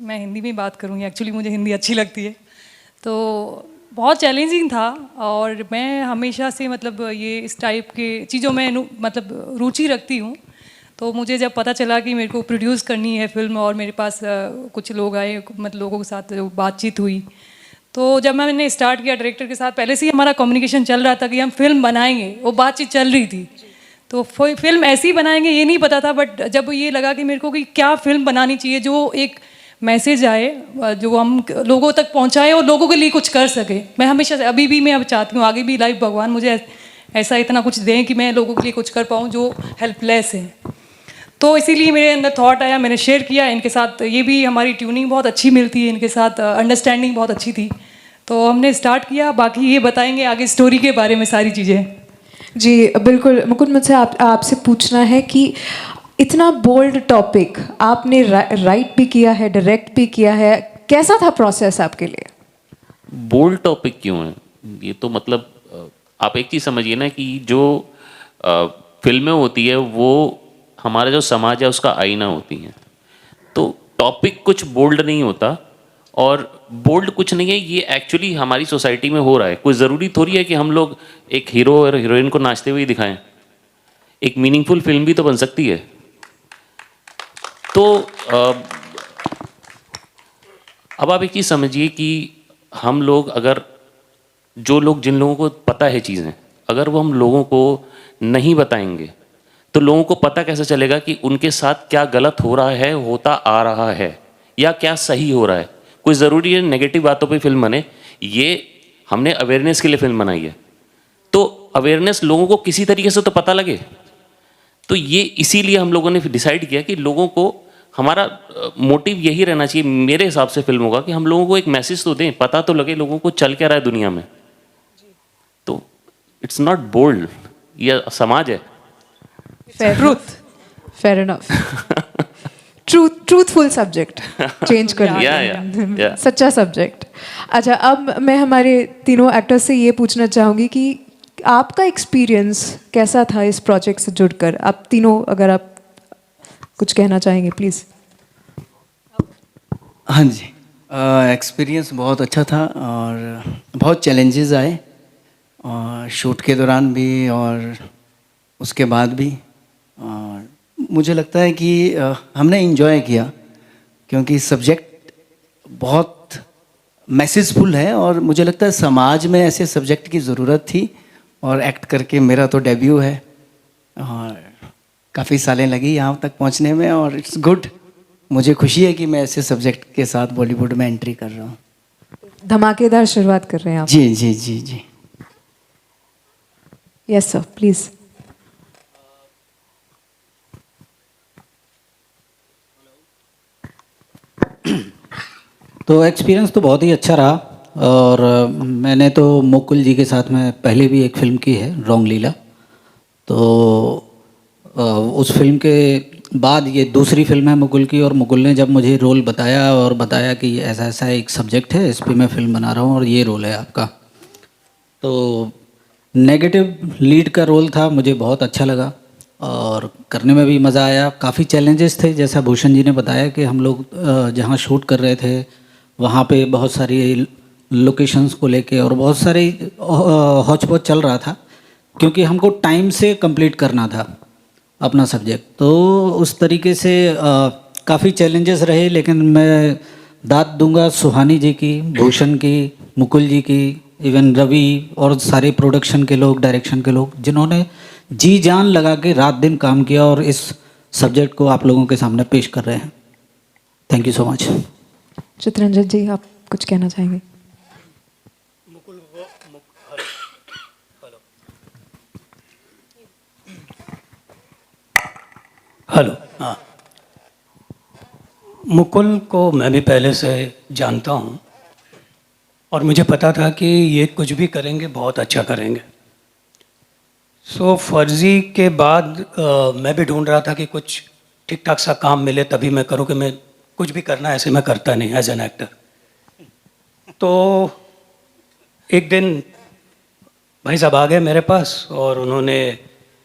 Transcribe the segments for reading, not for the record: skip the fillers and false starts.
मैं हिंदी में बात करूँगी, एक्चुअली मुझे हिंदी अच्छी लगती है। तो बहुत चैलेंजिंग था और मैं हमेशा से मतलब ये इस टाइप के चीज़ों में मतलब रुचि रखती हूँ। तो मुझे जब पता चला कि मेरे को प्रोड्यूस करनी है फिल्म और मेरे पास कुछ लोग आए, मतलब लोगों के साथ बातचीत हुई, तो जब मैंने स्टार्ट किया डायरेक्टर के साथ, पहले से ही हमारा कम्युनिकेशन चल रहा था कि हम फिल्म बनाएंगे, वो बातचीत चल रही थी। तो फिल्म ऐसी ही बनाएंगे ये नहीं पता था, बट जब ये लगा कि मेरे को कि क्या फिल्म बनानी चाहिए जो एक मैसेज आए, जो हम लोगों तक पहुंचाए और लोगों के लिए कुछ कर सके। मैं हमेशा से, अभी भी मैं अब चाहती हूँ, आगे भी लाइफ भगवान मुझे ऐसा इतना कुछ दें कि मैं लोगों के लिए कुछ कर पाऊँ जो हेल्पलेस हैं। तो इसीलिए मेरे अंदर थॉट आया, मैंने शेयर किया इनके साथ। ये भी हमारी ट्यूनिंग बहुत अच्छी मिलती है इनके साथ, अंडरस्टैंडिंग बहुत अच्छी थी। तो हमने स्टार्ट किया, बाकी ये बताएंगे आगे स्टोरी के बारे में सारी चीज़ें। जी बिल्कुल। मुकुंद, मुझसे आपसे पूछना है कि इतना बोल्ड टॉपिक आपने राइट भी किया है, डायरेक्ट भी किया है, कैसा था प्रोसेस आपके लिए? बोल्ड टॉपिक क्यों है? ये तो मतलब आप एक चीज़ समझिए ना कि जो फिल्में होती है वो हमारा जो समाज है उसका आईना होती हैं। तो टॉपिक कुछ बोल्ड नहीं होता और बोल्ड कुछ नहीं है, ये एक्चुअली हमारी सोसाइटी में हो रहा है। कोई ज़रूरी थोड़ी है कि हम लोग एक हीरो और हीरोइन को नाचते हुए दिखाएं। एक मीनिंगफुल फिल्म भी तो बन सकती है। तो अब आप एक चीज़ समझिए कि हम लोग अगर, जो लोग, जिन लोगों को पता है चीज़ें, अगर वो हम लोगों को नहीं बताएंगे तो लोगों को पता कैसे चलेगा कि उनके साथ क्या गलत हो रहा है, होता आ रहा है, या क्या सही हो रहा है। कोई ज़रूरी है नेगेटिव बातों पे फिल्म बने, ये हमने अवेयरनेस के लिए फिल्म बनाई है। तो अवेयरनेस लोगों को किसी तरीके से तो पता लगे। तो ये इसीलिए हम लोगों ने डिसाइड किया कि लोगों को, हमारा मोटिव यही रहना चाहिए मेरे हिसाब से फिल्मों का, कि हम लोगों को एक मैसेज तो दें, पता तो लगे लोगों को चल क्या रहा है दुनिया में। तो इट्स नॉट बोल्ड, ये समाज है। Fair enough. Truthful subject change कर या सच्चा सब्जेक्ट। अच्छा, अब मैं हमारे तीनों एक्टर्स से ये पूछना चाहूँगी कि आपका एक्सपीरियंस कैसा था इस प्रोजेक्ट से जुड़कर? आप तीनों अगर आप कुछ कहना चाहेंगे प्लीज़। हाँ जी, एक्सपीरियंस बहुत अच्छा था और बहुत चैलेंजेस आए, और शूट के दौरान भी और उसके बाद भी। और मुझे लगता है कि हमने इन्जॉय किया, क्योंकि सब्जेक्ट बहुत मैसेजफुल है और मुझे लगता है समाज में ऐसे सब्जेक्ट की ज़रूरत थी। और एक्ट करके मेरा तो डेब्यू है और काफ़ी सालें लगी यहाँ तक पहुँचने में, और इट्स गुड। मुझे खुशी है कि मैं ऐसे सब्जेक्ट के साथ बॉलीवुड में एंट्री कर रहा हूँ। धमाकेदार शुरुआत कर रहे हैं आप। जी जी जी जी। Yes sir, please. तो एक्सपीरियंस तो बहुत ही अच्छा रहा। और मैंने तो मुकुल जी के साथ में पहले भी एक फ़िल्म की है, रॉन्ग लीला। तो उस फिल्म के बाद ये दूसरी फिल्म है मुकुल की, और मुकुल ने जब मुझे रोल बताया और बताया कि ऐसा ऐसा एक सब्जेक्ट है, इस पर मैं फ़िल्म बना रहा हूँ और ये रोल है आपका, तो नेगेटिव लीड का रोल था, मुझे बहुत अच्छा लगा और करने में भी मज़ा आया। काफ़ी चैलेंजेस थे, जैसा भूषण जी ने बताया कि हम लोग जहाँ शूट कर रहे थे वहाँ पे बहुत सारी लोकेशंस को लेके और बहुत सारे हौच पौच चल रहा था, क्योंकि हमको टाइम से कंप्लीट करना था अपना सब्जेक्ट। तो उस तरीके से काफ़ी चैलेंजेस रहे, लेकिन मैं दाद दूंगा सुहानी जी की, भूषण की, मुकुल जी की, इवन रवि और सारे प्रोडक्शन के लोग, डायरेक्शन के लोग, जिन्होंने जी जान लगा के रात दिन काम किया और इस सब्जेक्ट को आप लोगों के सामने पेश कर रहे हैं। Thank you so much. Chitranjan ji, आप कुछ कहना चाहेंगे? हेलो। हाँ, मुकुल को मैं भी पहले से जानता हूँ और मुझे पता था कि ये कुछ भी करेंगे बहुत अच्छा करेंगे। सो फर्जी के बाद मैं भी ढूंढ रहा था कि कुछ ठीक ठाक सा काम मिले तभी मैं करूँ, कि मैं कुछ भी करना ऐसे मैं करता नहीं एज एन एक्टर। तो एक दिन भाई साहब आ गए मेरे पास और उन्होंने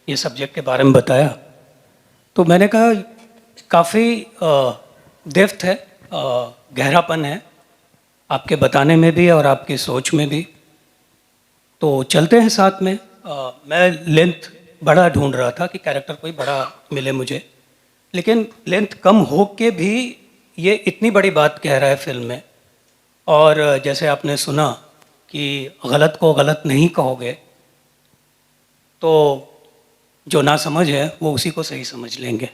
ये सब्जेक्ट के बारे में बताया। तो मैंने कहा काफ़ी डेप्थ है गहरापन है आपके बताने में भी और आपकी सोच में भी। तो चलते हैं साथ में। मैं लेंथ बड़ा ढूंढ रहा था कि कैरेक्टर कोई बड़ा मिले मुझे, लेकिन लेंथ कम हो के भी ये इतनी बड़ी बात कह रहा है फिल्म में। और जैसे आपने सुना कि गलत को गलत नहीं कहोगे तो जो ना समझ है वो उसी को सही समझ लेंगे।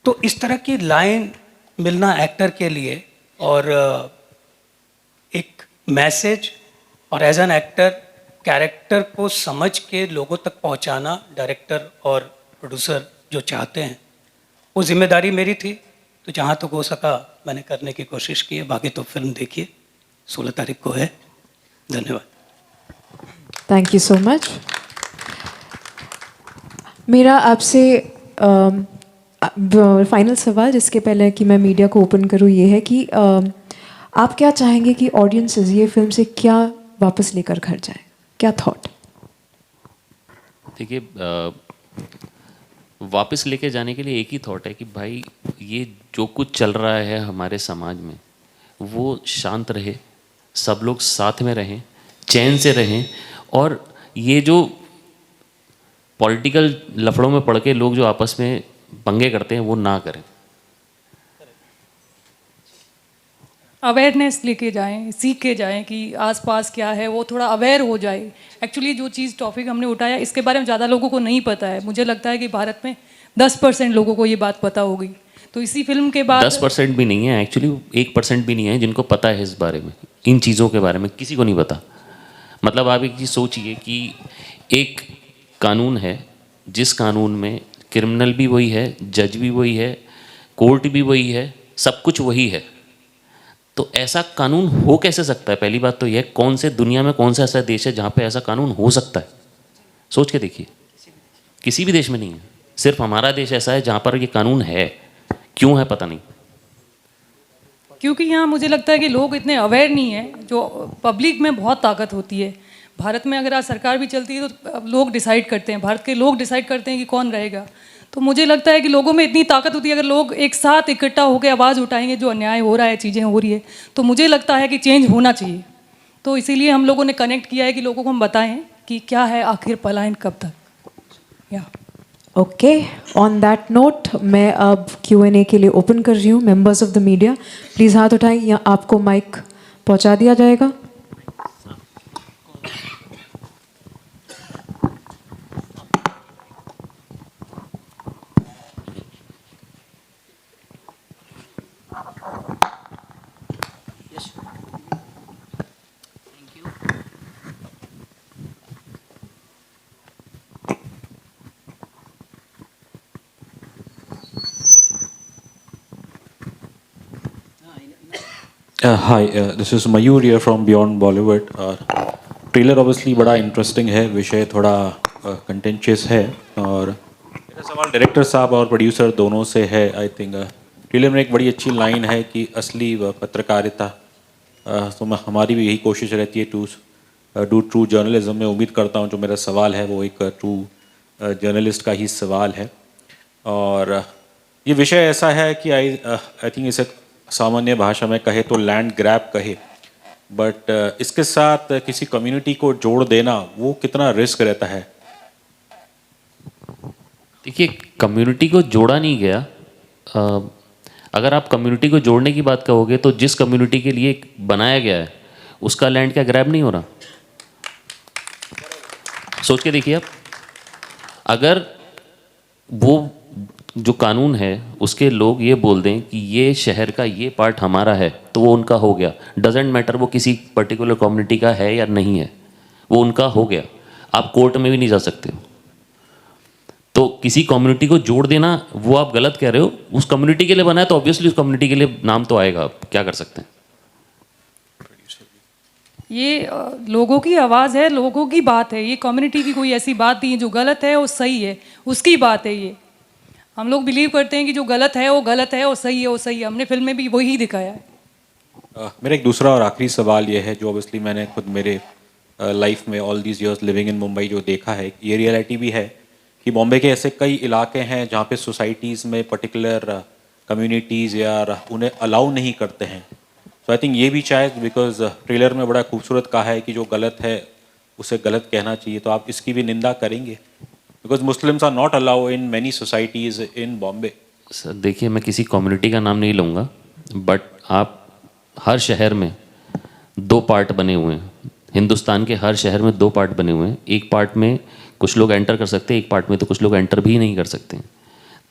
तो इस तरह की लाइन मिलना एक्टर के लिए, और एक मैसेज और एज एन एक्टर कैरेक्टर को समझ के लोगों तक पहुंचाना डायरेक्टर और प्रोड्यूसर जो चाहते हैं, वो जिम्मेदारी मेरी थी। तो जहाँ तक हो सका मैंने करने की कोशिश की है। बाकी तो फिल्म देखिए, 16 तारीख को है। धन्यवाद। Thank you so much. मेरा आपसे फाइनल सवाल, जिसके पहले कि मैं मीडिया को ओपन करूँ, ये है कि आप क्या चाहेंगे कि ऑडियंसेस ये फिल्म से क्या वापस लेकर घर जाए? क्या थॉट? देखिए, वापस लेके जाने के लिए एक ही थॉट है कि भाई ये जो कुछ चल रहा है हमारे समाज में वो शांत रहे, सब लोग साथ में रहें, चैन से रहें, और ये जो पॉलिटिकल लफड़ों में पड़ के लोग जो आपस में पंगे करते हैं वो ना करें। अवेयरनेस लेके जाएं, सीख के जाएं कि आसपास क्या है, वो थोड़ा अवेयर हो जाए। एक्चुअली जो चीज़ टॉपिक हमने उठाया इसके बारे में ज़्यादा लोगों को नहीं पता है। मुझे लगता है कि भारत में 10% लोगों को ये बात पता होगी। तो इसी फिल्म के बाद 10% भी नहीं है, एक्चुअली 1% भी नहीं है जिनको पता है इस बारे में, इन चीज़ों के बारे में किसी को नहीं पता। मतलब आप एक चीज़ सोचिए कि एक कानून है, जिस कानून में क्रिमिनल भी वही है, जज भी वही है, कोर्ट भी वही है, सब कुछ वही है। तो ऐसा कानून हो कैसे सकता है? पहली बात तो यह, कौन से दुनिया में कौन सा ऐसा देश है जहाँ पे ऐसा कानून हो सकता है? सोच के देखिए, किसी भी देश में नहीं है। सिर्फ हमारा देश ऐसा है जहाँ पर ये कानून है। क्यों है पता नहीं। क्योंकि यहाँ मुझे लगता है कि लोग इतने अवेयर नहीं है। जो पब्लिक में बहुत ताकत होती है। भारत में अगर आज सरकार भी चलती है तो लोग डिसाइड करते हैं, भारत के लोग डिसाइड करते हैं कि कौन रहेगा। तो मुझे लगता है कि लोगों में इतनी ताकत होती है, अगर लोग एक साथ इकट्ठा होकर आवाज़ उठाएंगे, जो अन्याय हो रहा है, चीज़ें हो रही है, तो मुझे लगता है कि चेंज होना चाहिए। तो इसीलिए हम लोगों ने कनेक्ट किया है कि लोगों को हम बताएं कि क्या है आखिर पलायन कब तक। या ओके, ऑन दैट नोट मैं अब Q&A के लिए ओपन कर रही हूँ। Members of the media please हाथ उठाएं या आपको माइक पहुँचा दिया जाएगा। Hi, this is Mayur here from Beyond Bollywood. Trailer obviously बड़ा इंटरेस्टिंग है, विषय थोड़ा कंटेंशियस है, और मेरा सवाल डायरेक्टर साहब और प्रोड्यूसर दोनों से है। आई थिंक ट्रेलर में एक बड़ी अच्छी लाइन है कि असली पत्रकारिता, तो हमारी भी यही कोशिश रहती है टू डू ट्रू जर्नलिज्म। में उम्मीद करता हूँ जो मेरा सवाल है वो एक ट्रू जर्नलिस्ट का ही सवाल है। और ये विषय ऐसा है कि आई थिंक इसे सामान्य भाषा में कहे तो लैंड ग्रैब कहे, बट इसके साथ किसी कम्युनिटी को जोड़ देना वो कितना रिस्क रहता है? देखिए, कम्युनिटी को जोड़ा नहीं गया। अगर आप कम्युनिटी को जोड़ने की बात कहोगे तो जिस कम्युनिटी के लिए बनाया गया है उसका लैंड क्या ग्रैब नहीं हो रहा? सोच के देखिए आप, अगर वो जो कानून है उसके लोग ये बोल दें कि ये शहर का ये पार्ट हमारा है, तो वो उनका हो गया। डजेंट मैटर वो किसी पर्टिकुलर कम्युनिटी का है या नहीं है, वो उनका हो गया। आप कोर्ट में भी नहीं जा सकते। तो किसी कम्युनिटी को जोड़ देना वो आप गलत कह रहे हो। उस कम्युनिटी के लिए बना है तो ऑब्वियसली उस कम्युनिटी के लिए नाम तो आएगा, आप क्या कर सकते हैं। ये लोगों की आवाज़ है, लोगों की बात है। ये कम्युनिटी की कोई ऐसी बात नहीं है। जो गलत है वो सही है, उसकी बात है। ये हम लोग बिलीव करते हैं कि जो गलत है वो गलत है, वो सही है वो सही है। हमने फिल्म में भी वही दिखाया है। मेरा एक दूसरा और आखिरी सवाल ये है, जो ऑब्वियसली मैंने खुद मेरे लाइफ में all these years living in Mumbai जो देखा है, ये रियलिटी भी है कि बॉम्बे के ऐसे कई इलाके हैं जहाँ पे सोसाइटीज़ में पर्टिकुलर कम्युनिटीज़ या उन्हें अलाउ नहीं करते हैं। सो आई थिंक ये भी शायद बिकॉज ट्रेलर में बड़ा खूबसूरत कहा है कि जो गलत है उसे गलत कहना चाहिए, तो आप इसकी भी निंदा करेंगे? Because Muslims are not allow in many societies in Bombay. Sir देखिए, मैं किसी कम्युनिटी का नाम नहीं लूँगा, बट आप हर शहर में 2 पार्ट बने हुए हैं। हिंदुस्तान के हर शहर में 2 पार्ट बने हुए हैं। एक पार्ट में कुछ लोग एंटर कर सकते हैं, एक पार्ट में तो कुछ लोग एंटर भी नहीं कर सकते।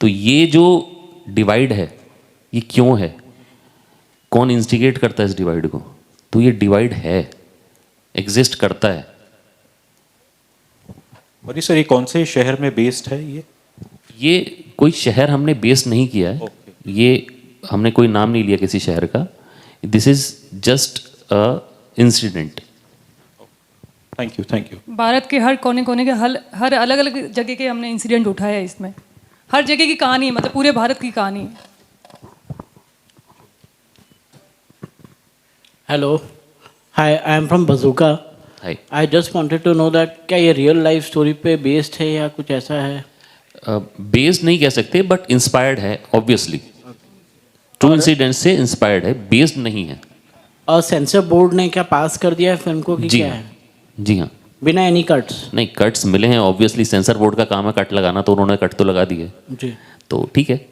तो ये जो डिवाइड है, ये क्यों है? कौन इंस्टिगेट करता है इस डिवाइड को? तो ये डिवाइड है, एग्जिस्ट करता है। और ये सर ये कौन से शहर में बेस्ड है ये कोई शहर हमने बेस नहीं किया है। ये हमने कोई नाम नहीं लिया किसी शहर का। This is just a incident. Thank you. Bharat के हर कोने कोने के हर अलग अलग जगह के हमने इंसिडेंट उठाया है इसमें। हर जगह की कहानी है, मतलब पूरे भारत की कहानी है। Hello, hi, I am from बजूका। Hi. I just wanted to know that क्या ये रियल लाइफ स्टोरी पे बेस्ड है या कुछ ऐसा है? बेस्ड नहीं कह सकते, बट इंस्पायर्ड है ऑब्वियसली। ट्रू इंसिडेंट से इंस्पायर्ड है, बेस्ड नहीं है। और सेंसर बोर्ड ने क्या पास कर दिया है फिल्म को कि जी क्या हाँ, है? जी हाँ। बिना एनी कट्स? नहीं, कट्स मिले हैं ऑब्वियसली। सेंसर बोर्ड का काम है कट लगाना, तो उन्होंने कट तो लगा दिए, जी। तो ठीक है।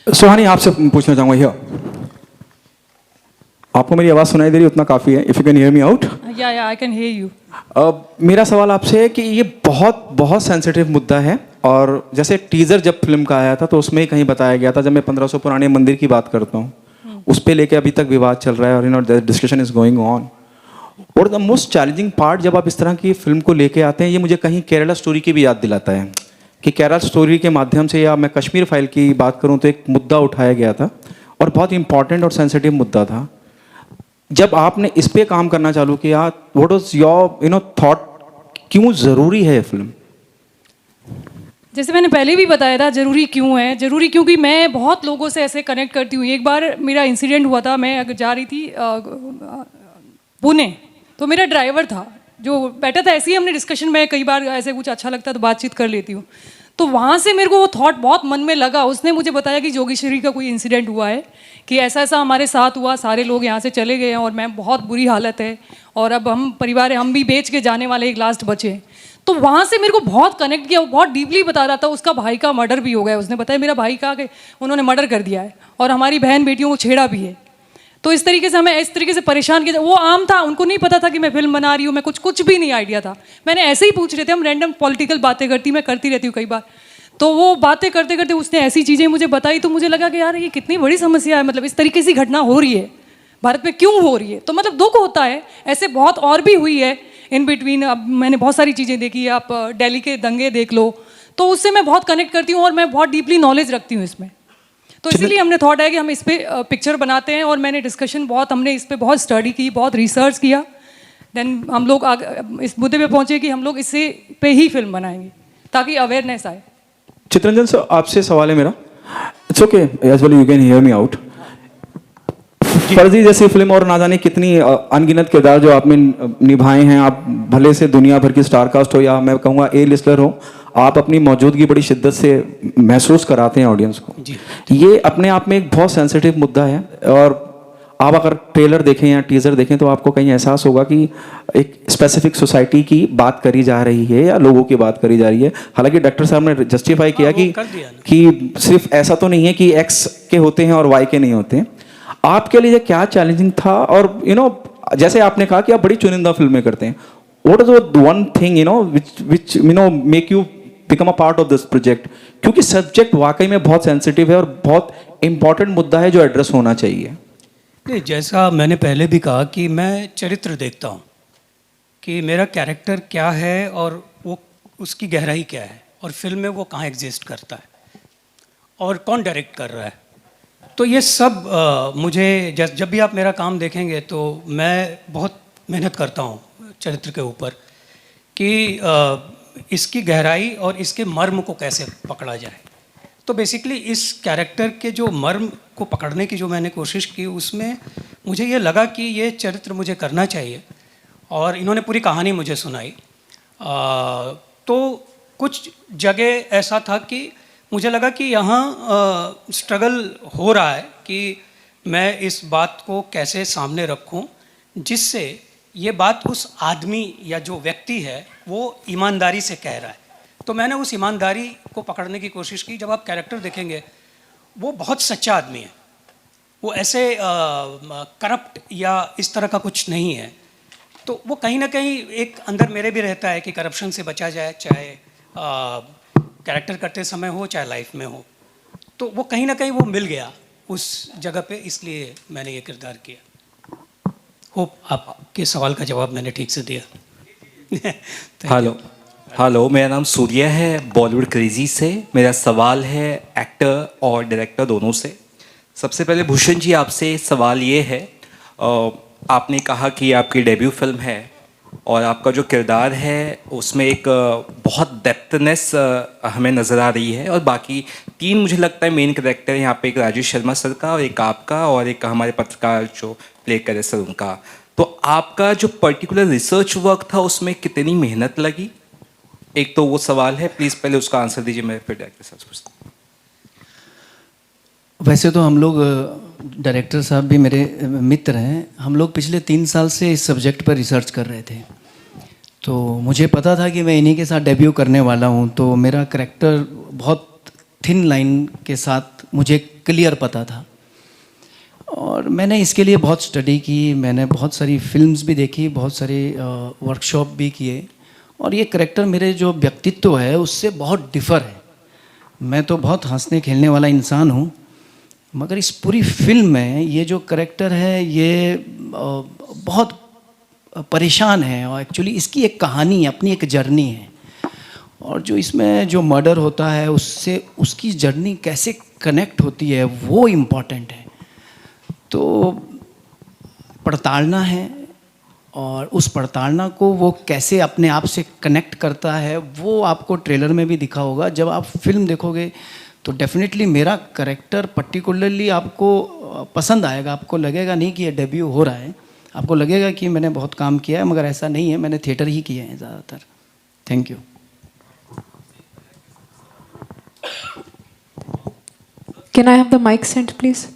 सुहानी, आपसे पूछना चाहूँगा हियर, आपको मेरी आवाज़ सुनाई दे रही है? उतना काफ़ी है। If you can hear me out. या आई कैन हियर यू। मेरा सवाल आपसे है कि ये बहुत सेंसिटिव मुद्दा है, और जैसे टीज़र जब फिल्म का आया था तो उसमें ही कहीं बताया गया था, जब मैं 1500 पुराने मंदिर की बात करता हूँ, उस पर लेके अभी तक विवाद चल रहा है और डिस्कशन इज गोइंग ऑन। और द मोस्ट चैलेंजिंग पार्ट जब आप इस तरह की फिल्म को लेके आते हैं, ये मुझे कहीं केरला स्टोरी की भी याद दिलाता है कि केरला स्टोरी के माध्यम से, या मैं कश्मीर फाइल की बात करूँ तो एक मुद्दा उठाया गया था और बहुत इंपॉर्टेंट और सेंसिटिव मुद्दा था। जब आपने इस पे काम करना चालू किया, व्हाट वाज योर थॉट, क्यों ज़रूरी है ये फिल्म? जैसे मैंने पहले भी बताया था, ज़रूरी क्यों है? ज़रूरी क्योंकि मैं बहुत लोगों से ऐसे कनेक्ट करती हूँ। एक बार मेरा इंसिडेंट हुआ था, मैं अगर जा रही थी पुणे, तो मेरा ड्राइवर था जो बैठा था। ऐसे ही हमने डिस्कशन में, कई बार ऐसे कुछ अच्छा लगता है तो बातचीत कर लेती हूँ, तो वहाँ से मेरे को वो थॉट बहुत मन में लगा। उसने मुझे बताया कि जोगेश्वरी का कोई इंसिडेंट हुआ है, कि ऐसा ऐसा हमारे साथ हुआ, सारे लोग यहाँ से चले गए हैं और मैं बहुत बुरी हालत है, और अब हम परिवार है, हम भी बेच के जाने वाले, एक लास्ट बचे। तो वहाँ से मेरे को बहुत कनेक्ट किया। वो बहुत डीपली बता रहा था, उसका भाई का मर्डर भी हो गया। उसने बताया मेरा भाई का कि उन्होंने मर्डर कर दिया है और हमारी बहन बेटियों को छेड़ा भी है। तो इस तरीके से हमें इस तरीके से परेशान किया। वो आम था, उनको नहीं पता था कि मैं फिल्म बना रही हूँ, मैं कुछ भी नहीं आइडिया था। मैंने ऐसे ही पूछ रहे थे, हम रैंडम पॉलिटिकल बातें मैं करती रहती हूँ कई बार। तो वो बातें करते करते उसने ऐसी चीज़ें मुझे बताई, तो मुझे लगा कि यार ये कितनी बड़ी समस्या है, मतलब इस तरीके से घटना हो रही है भारत में, क्यों हो रही है? तो मतलब दुख होता है। ऐसे बहुत और भी हुई है इन बिटवीन। अब मैंने बहुत सारी चीज़ें देखी है, आप दिल्ली के दंगे देख लो, तो उससे मैं बहुत कनेक्ट करती हूँ और मैं बहुत डीपली नॉलेज रखती हूँ इसमें। तो इसीलिए हमने थॉट है कि हम इस पर पिक्चर बनाते हैं, और मैंने डिस्कशन बहुत, हमने इस पर बहुत स्टडी की, बहुत रिसर्च किया। देन हम लोग इस मुद्दे पे पहुँचे कि हम लोग इससे पे ही फिल्म बनाएंगे ताकि अवेयरनेस आए। चित्रंजन सर, आपसे सवाल है मेरा। It's okay, as well you can hear me out. Farzi जैसी फिल्म और ना जाने कितनी अनगिनत किरदार जो आपने निभाए हैं, आप भले से दुनिया भर की स्टार कास्ट हो या मैं कहूँगा ए लिस्टर हो, आप अपनी मौजूदगी बड़ी शिद्दत से महसूस कराते हैं ऑडियंस को। ये अपने आप में एक बहुत सेंसिटिव मुद्दा है, और आप अगर ट्रेलर देखें या टीज़र देखें तो आपको कहीं एहसास होगा कि एक स्पेसिफिक सोसाइटी की बात करी जा रही है या लोगों की बात करी जा रही है। हालांकि डॉक्टर साहब ने जस्टिफाई किया कि सिर्फ ऐसा तो नहीं है कि एक्स के होते हैं और वाई के नहीं होते हैं। आपके लिए क्या चैलेंजिंग था? और जैसे आपने कहा कि आप बड़ी चुनिंदा फिल्में करते हैं, what is the one thing which make you become a part of this project? क्योंकि सब्जेक्ट वाकई में बहुत सेंसिटिव है और बहुत इंपॉर्टेंट मुद्दा है जो एड्रेस होना चाहिए। नहीं, जैसा मैंने पहले भी कहा कि मैं चरित्र देखता हूँ कि मेरा कैरेक्टर क्या है और वो उसकी गहराई क्या है, और फिल्म में वो कहाँ एग्जिस्ट करता है और कौन डायरेक्ट कर रहा है। तो ये सब मुझे जब भी आप मेरा काम देखेंगे तो मैं बहुत मेहनत करता हूँ चरित्र के ऊपर कि इसकी गहराई और इसके मर्म को कैसे पकड़ा जाए। तो बेसिकली इस कैरेक्टर के जो मर्म को पकड़ने की जो मैंने कोशिश की, उसमें मुझे ये लगा कि ये चरित्र मुझे करना चाहिए, और इन्होंने पूरी कहानी मुझे सुनाई। तो कुछ जगह ऐसा था कि मुझे लगा कि यहाँ स्ट्रगल हो रहा है कि मैं इस बात को कैसे सामने रखूं जिससे ये बात उस आदमी या जो व्यक्ति है वो ईमानदारी से कह रहा है। तो मैंने उस ईमानदारी को पकड़ने की कोशिश की। जब आप कैरेक्टर देखेंगे वो बहुत सच्चा आदमी है, वो ऐसे करप्ट या इस तरह का कुछ नहीं है। तो वो कहीं ना कहीं एक अंदर मेरे भी रहता है कि करप्शन से बचा जाए, चाहे कैरेक्टर करते समय हो चाहे लाइफ में हो। तो वो कहीं ना कहीं वो मिल गया उस जगह पे, इसलिए मैंने ये किरदार किया। होप आपके सवाल का जवाब मैंने ठीक से दिया। हेलो, मेरा नाम सूर्य है, बॉलीवुड क्रेजी से। मेरा सवाल है एक्टर और डायरेक्टर दोनों से। सबसे पहले भूषण जी आपसे सवाल ये है, आपने कहा कि आपकी डेब्यू फिल्म है और आपका जो किरदार है उसमें एक बहुत डेप्थनेस हमें नज़र आ रही है, और बाकी 3 मुझे लगता है मेन कैरेक्टर यहाँ पे, एक राजेश शर्मा सर का और एक आपका और एक हमारे पत्रकार जो प्ले करे सर उनका। तो आपका जो पर्टिकुलर रिसर्च वर्क था उसमें कितनी मेहनत लगी, एक तो वो सवाल है। प्लीज़ पहले उसका आंसर दीजिए, मैं फिर डायरेक्टर साहब से पूछता हूँ। वैसे तो हम लोग, डायरेक्टर साहब भी मेरे मित्र हैं, हम लोग पिछले 3 साल से इस सब्जेक्ट पर रिसर्च कर रहे थे। तो मुझे पता था कि मैं इन्हीं के साथ डेब्यू करने वाला हूँ, तो मेरा करैक्टर बहुत थिन लाइन के साथ मुझे क्लियर पता था। और मैंने इसके लिए बहुत स्टडी की, मैंने बहुत सारी फिल्म्स भी देखी, बहुत सारे वर्कशॉप भी किए, और ये करैक्टर मेरे जो व्यक्तित्व है उससे बहुत डिफ़र है। मैं तो बहुत हंसने खेलने वाला इंसान हूँ, मगर इस पूरी फिल्म में ये जो करैक्टर है ये बहुत परेशान है, और एक्चुअली इसकी एक कहानी, अपनी एक जर्नी है, और जो इसमें जो मर्डर होता है उससे उसकी जर्नी कैसे कनेक्ट होती है वो इम्पॉर्टेंट है। तो पड़तालना है, और उस पड़तालना को वो कैसे अपने आप से कनेक्ट करता है वो आपको ट्रेलर में भी दिखा होगा। जब आप फिल्म देखोगे तो डेफिनेटली मेरा करैक्टर पर्टिकुलरली आपको पसंद आएगा। आपको लगेगा नहीं कि ये डेब्यू हो रहा है, आपको लगेगा कि मैंने बहुत काम किया है, मगर ऐसा नहीं है, मैंने थिएटर ही किए हैं ज़्यादातर। Thank you. Can I have the mic sent, please?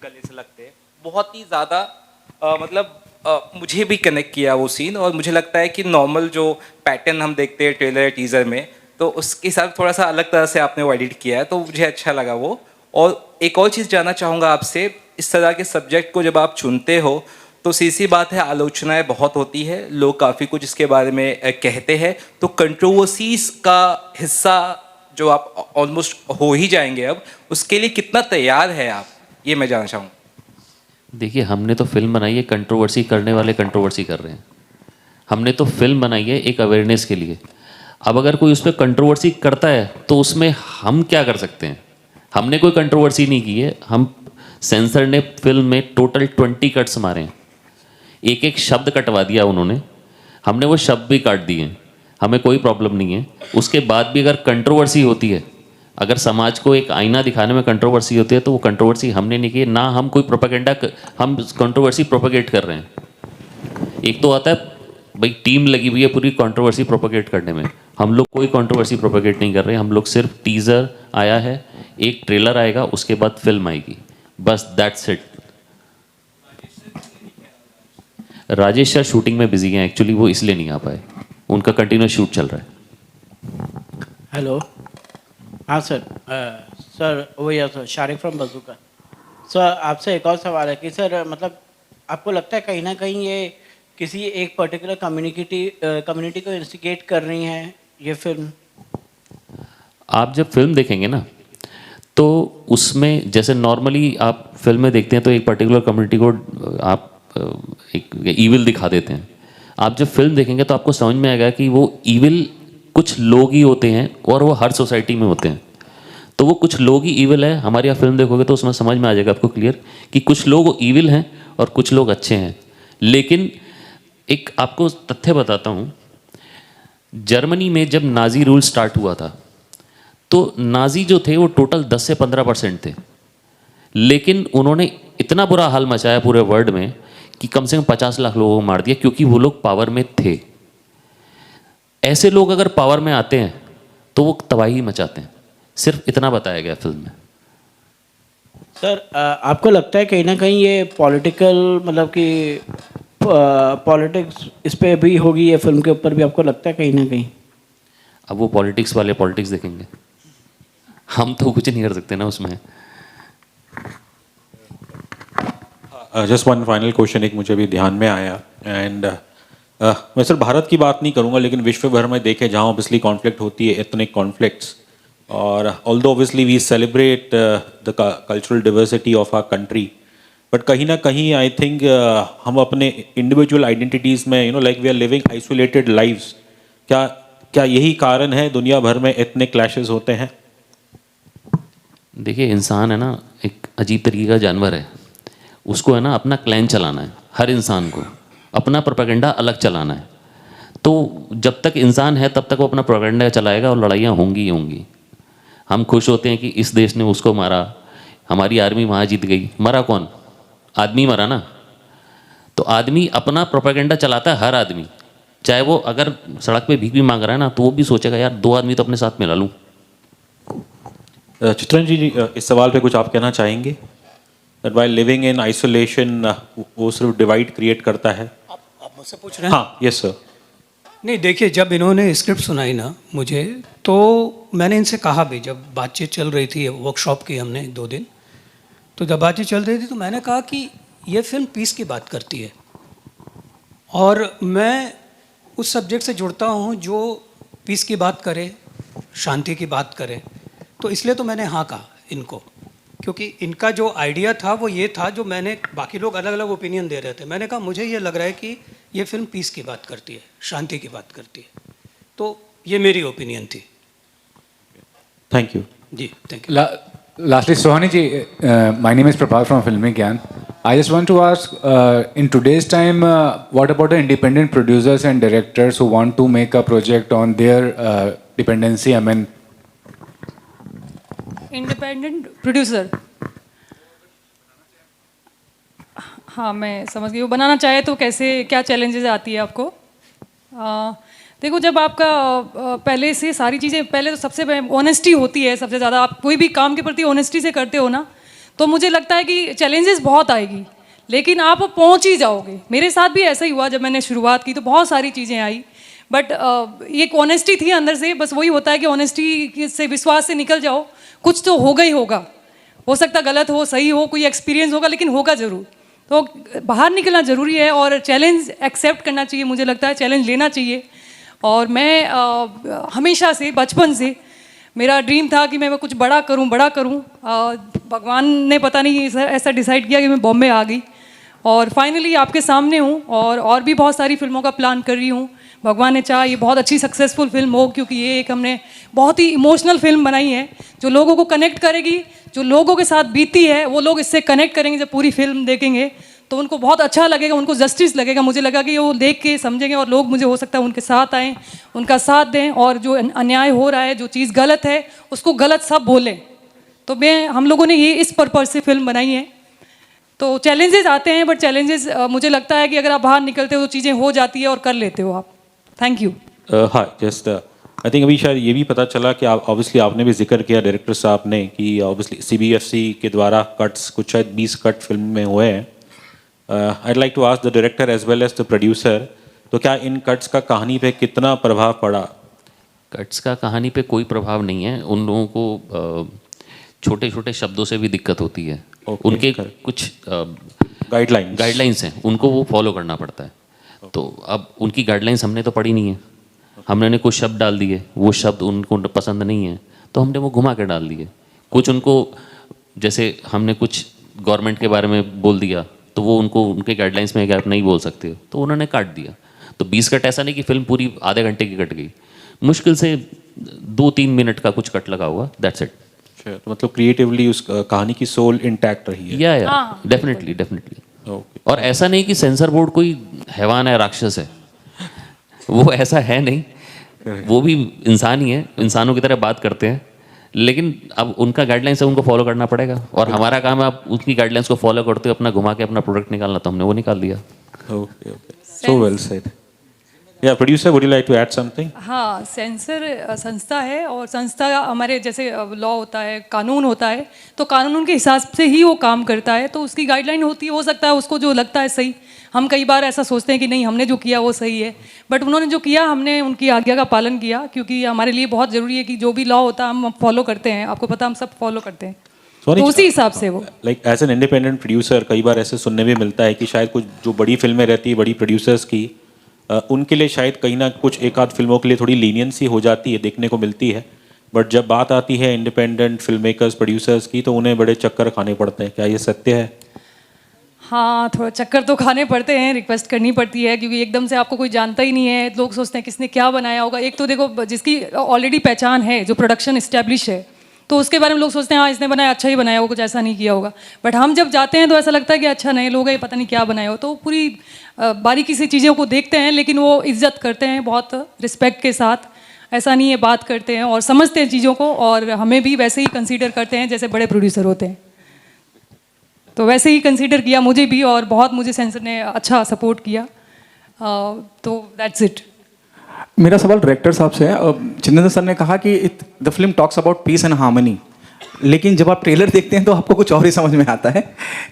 गले से लगते हैं बहुत ही ज़्यादा, मतलब मुझे भी कनेक्ट किया वो सीन, और मुझे लगता है कि नॉर्मल जो पैटर्न हम देखते हैं ट्रेलर या टीज़र में, तो उसके साथ थोड़ा सा अलग तरह से आपने वो एडिट किया है, तो मुझे अच्छा लगा वो। और एक और चीज़ जानना चाहूँगा आपसे, इस तरह के सब्जेक्ट को जब आप चुनते हो तो सीधी बात है आलोचनाएं बहुत होती है, लोग काफ़ी कुछ इसके बारे में कहते हैं, तो कंट्रोवर्सीज का हिस्सा जो आप ऑलमोस्ट हो ही जाएंगे अब, उसके लिए कितना तैयार है आप, ये मैं जानना चाहूँगा। देखिए, हमने तो फिल्म बनाई है, कंट्रोवर्सी करने वाले कंट्रोवर्सी कर रहे हैं। हमने तो फिल्म बनाई है एक अवेयरनेस के लिए। अब अगर कोई उस पर कंट्रोवर्सी करता है तो उसमें हम क्या कर सकते हैं? हमने कोई कंट्रोवर्सी नहीं की है। हम सेंसर ने फिल्म में टोटल 20 कट्स मारे हैं, एक एक शब्द कटवा दिया उन्होंने, हमने वो शब्द भी काट दिए हैं, हमें कोई प्रॉब्लम नहीं है। उसके बाद भी अगर कंट्रोवर्सी होती है, अगर समाज को एक आईना दिखाने में कंट्रोवर्सी होती है, तो वो कंट्रोवर्सी हमने नहीं की ना, हम कोई प्रोपेगेंडा, हम कंट्रोवर्सी प्रोपेगेट कर रहे हैं। एक तो आता है भाई टीम लगी हुई है पूरी कंट्रोवर्सी प्रोपेगेट करने में, हम लोग कोई कंट्रोवर्सी प्रोपेगेट नहीं कर रहे हैं। हम लोग सिर्फ टीज़र आया है, एक ट्रेलर आएगा, उसके बाद फिल्म आएगी, बस that's it. Rajesh sir shooting में बिजी हैं एक्चुअली, वो इसलिए नहीं आ पाए, उनका कंटिन्यूस शूट चल रहा है। हेलो, हाँ सर, सर वही सर, शारिक फ्रॉम बजूका। सर आपसे एक और सवाल है कि सर मतलब आपको लगता है कहीं ना कहीं ये किसी एक पर्टिकुलर कम्युनिटी को इंस्टिगेट कर रही हैं ये फिल्म? आप जब फिल्म देखेंगे ना तो उसमें जैसे नॉर्मली आप फिल्म में देखते हैं तो एक पर्टिकुलर कम्युनिटी को आप एक ईविल दिखा देते हैं। आप जब फिल्म देखेंगे तो आपको समझ में आएगा कि वो ईविल कुछ लोग ही होते हैं और वो हर सोसाइटी में होते हैं। तो वो कुछ लोग ही ईविल है। हमारी आप फिल्म देखोगे तो उसमें समझ में आ जाएगा आपको क्लियर कि कुछ लोग ईविल हैं और कुछ लोग अच्छे हैं। लेकिन एक आपको तथ्य बताता हूँ, जर्मनी में जब नाजी रूल स्टार्ट हुआ था तो नाजी जो थे वो टोटल 10 से 15% थे, लेकिन उन्होंने इतना बुरा हाल मचाया पूरे वर्ल्ड में कि कम से कम 50 लाख लोगों को मार दिया, क्योंकि वो लोग पावर में थे। ऐसे लोग अगर पावर में आते हैं तो वो तबाही मचाते हैं। सिर्फ इतना बताया गया फिल्म में। सर आपको लगता है कहीं ना कहीं ये पॉलिटिकल, मतलब कि पॉलिटिक्स इस पे भी होगी, ये फिल्म के ऊपर भी आपको लगता है कहीं ना कहीं? अब वो पॉलिटिक्स वाले पॉलिटिक्स देखेंगे, हम तो कुछ नहीं कर सकते ना उसमें। जस्ट वन फाइनल क्वेश्चन एक मुझे भी ध्यान में आया, एंड मैं सिर्फ भारत की बात नहीं करूंगा लेकिन विश्व भर में देखे जहाँ ऑब्वियसली कॉन्फ्लिक्ट होती है, एथनिक कॉन्फ्लिक्ट्स, और although obviously we celebrate the cultural diversity of our country, but कहीं ना कहीं आई थिंक हम अपने इंडिविजुअल आइडेंटिटीज़ में like we are living isolated lives. क्या यही कारण है दुनिया भर में एथनिक क्लैशेस होते हैं? देखिए, इंसान है ना एक अजीब तरीके का जानवर है। उसको है ना अपना क्लैन चलाना है, हर इंसान को अपना प्रोपेगेंडा अलग चलाना है। तो जब तक इंसान है तब तक वो अपना प्रोपेगेंडा चलाएगा और लड़ाइयाँ होंगी ही होंगी। हम खुश होते हैं कि इस देश ने उसको मारा, हमारी आर्मी वहाँ जीत गई। मरा कौन? आदमी मरा ना। तो आदमी अपना प्रोपेगेंडा चलाता है, हर आदमी। चाहे वो अगर सड़क पे भीख भी मांग रहा है ना तो वो भी सोचेगा यार 2 आदमी तो अपने साथ मिला लूँ। चित्रंजन जी, इस सवाल पे कुछ आप कहना चाहेंगे? That while living in isolation वो सिर्फ डिवाइड क्रिएट करता है। आप मुझसे पूछ रहे हैं? हाँ, यस सर। नहीं, देखिए, जब इन्होंने स्क्रिप्ट सुनाई ना मुझे, तो मैंने इनसे कहा भी, जब बातचीत चल रही थी, वर्कशॉप की हमने 2 दिन, तो जब बातचीत चल रही थी तो मैंने कहा कि ये फिल्म पीस की बात करती है और मैं उस सब्जेक्ट से जुड़ता हूँ जो पीस की बात करे, शांति की बात करे। तो इसलिए तो मैंने हाँ कहा इनको, क्योंकि इनका जो आइडिया था वो ये था, जो मैंने, बाकी लोग अलग अलग ओपिनियन दे रहे थे, मैंने कहा मुझे ये लग रहा है कि ये फिल्म पीस की बात करती है, शांति की बात करती है। तो ये मेरी ओपिनियन थी। थैंक यू जी, thank you. Lastly, Sohani ji, my name is Prabhat from Filmic Gyan. I just want to ask, in today's time, what about the independent producers and directors who want to make a project on their dependency? I mean, independent producer, हाँ मैं समझ गई। वो बनाना चाहे तो कैसे, क्या challenges आती है आपको? देखो, जब आपका पहले से सारी चीज़ें, पहले तो सबसे ऑनेस्टी होती है सबसे ज़्यादा। आप कोई भी काम के प्रति ऑनेस्टी से करते हो ना, तो मुझे लगता है कि चैलेंजेस बहुत आएगी, लेकिन आप पहुंच ही जाओगे। मेरे साथ भी ऐसा ही हुआ, जब मैंने शुरुआत की तो बहुत सारी चीज़ें आई, बट एक ऑनेस्टी थी अंदर से। बस वही होता है कि ऑनेस्टी से, विश्वास से निकल जाओ, कुछ तो होगा ही होगा। हो सकता गलत हो, सही हो, कोई एक्सपीरियंस होगा, लेकिन होगा ज़रूर। तो बाहर निकलना ज़रूरी है और चैलेंज एक्सेप्ट करना चाहिए। मुझे लगता है चैलेंज लेना चाहिए। और मैं हमेशा से, बचपन से मेरा ड्रीम था कि मैं कुछ बड़ा करूं, बड़ा करूं। भगवान ने पता नहीं ऐसा डिसाइड किया कि मैं बॉम्बे आ गई और फाइनली आपके सामने हूं। और भी बहुत सारी फिल्मों का प्लान कर रही हूं। भगवान ने चाहा ये बहुत अच्छी सक्सेसफुल फिल्म हो, क्योंकि ये एक हमने बहुत ही इमोशनल फिल्म बनाई है, जो लोगों को कनेक्ट करेगी। जो लोगों के साथ बीती है वो लोग इससे कनेक्ट करेंगे। जब पूरी फिल्म देखेंगे तो उनको बहुत अच्छा लगेगा, उनको जस्टिस लगेगा। मुझे लगा कि वो देख के समझेंगे और लोग, मुझे हो सकता है उनके साथ आएँ, उनका साथ दें, और जो अन्याय हो रहा है, जो चीज़ गलत है, उसको गलत सब बोलें। तो हम लोगों ने ये इस पर्पज़ से फिल्म बनाई है। तो चैलेंजेस आते हैं, बट चैलेंजेस मुझे लगता है कि अगर आप बाहर निकलते हो तो चीज़ें हो जाती है और कर लेते हो आप। Thank you. हाँ, जस्ट आई थिंक अभी शायद ये भी पता चला कि आप ऑब्वियसली आपने भी जिक्र किया डायरेक्टर साहब ने कि ऑब्वियसली CBFC के द्वारा कट्स, कुछ शायद 20 कट फिल्म में हुए हैं। I'd like to ask the director as well as the producer, तो क्या इन कट्स का कहानी पे कितना प्रभाव पड़ा? कट्स का कहानी पे कोई प्रभाव नहीं है। उन लोगों को छोटे छोटे शब्दों से भी दिक्कत होती है। उनके कुछ गाइडलाइंस हैं, उनको वो फॉलो करना पड़ता है। तो अब उनकी गाइडलाइंस हमने तो पढ़ी नहीं है, हमने कुछ शब्द डाल दिए, वो शब्द उनको पसंद नहीं है तो हमने वो घुमा के डाल दिए। कुछ उनको, जैसे हमने कुछ गवर्नमेंट के बारे में बोल दिया तो वो उनको उनके गाइडलाइंस में आप नहीं बोल सकते, तो उन्होंने काट दिया। तो 20 कट ऐसा नहीं कि फिल्म पूरी आधे घंटे की कट गई, मुश्किल से 2-3 मिनट का कुछ कट लगा हुआ, दैट्स इट। तो मतलब क्रिएटिवली उस कहानी की सोल इंटैक्ट रही है। या डेफिनेटली। और ऐसा नहीं कि सेंसर बोर्ड कोई हैवान है, राक्षस है, वो ऐसा है नहीं। वो भी इंसान ही है, इंसानों की तरह बात करते हैं, लेकिन अब उनका गाइडलाइंस है, उनको फॉलो करना पड़ेगा। और हमारा काम है आप उनकी गाइडलाइंस को फॉलो करते हुए अपना घुमा के अपना प्रोडक्ट निकालना, तो हमने वो निकाल दिया। Okay, okay. So well said. Yeah, producer, would you like to add something? हाँ, सेंसर संस्था है, और संस्था हमारे जैसे लॉ होता है, कानून होता है, तो कानून के हिसाब से ही वो काम करता है, तो उसकी गाइडलाइन होती है। हो सकता है उसको जो लगता है सही, हम कई बार ऐसा सोचते हैं कि नहीं हमने जो किया वो सही है, बट उन्होंने जो किया हमने उनकी आज्ञा का पालन किया, क्योंकि हमारे लिए बहुत ज़रूरी है कि जो भी लॉ होता है हम फॉलो करते हैं। आपको पता हम सब फॉलो करते हैं, तो उसी हिसाब से वो like as an independent producer कई बार ऐसे सुनने में मिलता है कि शायद कुछ जो बड़ी फिल्में रहती है बड़ी प्रोड्यूसर्स की, उनके लिए शायद कहीं ना कुछ एक आध फिल्मों के लिए थोड़ी लीनियंसी हो जाती है, देखने को मिलती है, बट जब बात आती है इंडिपेंडेंट फिल्म मेकर्स प्रोड्यूसर्स की तो उन्हें बड़े चक्कर खाने पड़ते हैं। क्या ये सत्य है? हाँ, थोड़ा चक्कर तो खाने पड़ते हैं, रिक्वेस्ट करनी पड़ती है, क्योंकि एकदम से आपको कोई जानता ही नहीं है। लोग सोचते हैं किसने क्या बनाया होगा। एक तो देखो जिसकी ऑलरेडी पहचान है, जो प्रोडक्शन इस्टेब्लिश है, तो उसके बारे में लोग सोचते हैं हाँ इसने बनाया, अच्छा ही बनाया होगा, कुछ ऐसा नहीं किया होगा। बट हम जब जाते हैं तो ऐसा लगता है कि अच्छा नए लोग हैं, पता नहीं क्या बनाया हो। तो पूरी बारीकी से चीज़ों को देखते हैं, लेकिन वो इज्जत करते हैं बहुत रिस्पेक्ट के साथ। ऐसा नहीं है, बात करते हैं और समझते हैं चीज़ों को, और हमें भी वैसे ही कंसीडर करते हैं जैसे बड़े प्रोड्यूसर होते हैं। तो वैसे ही कंसीडर किया मुझे भी, और बहुत मुझे सेंसर ने अच्छा सपोर्ट किया। तो दैट्स इट। मेरा सवाल डायरेक्टर साहब से है। चिन्नन सर ने कहा कि the film talks about piece and harmony, लेकिन जब आप ट्रेलर देखते हैं तो आपको कुछ और ही समझ में आता है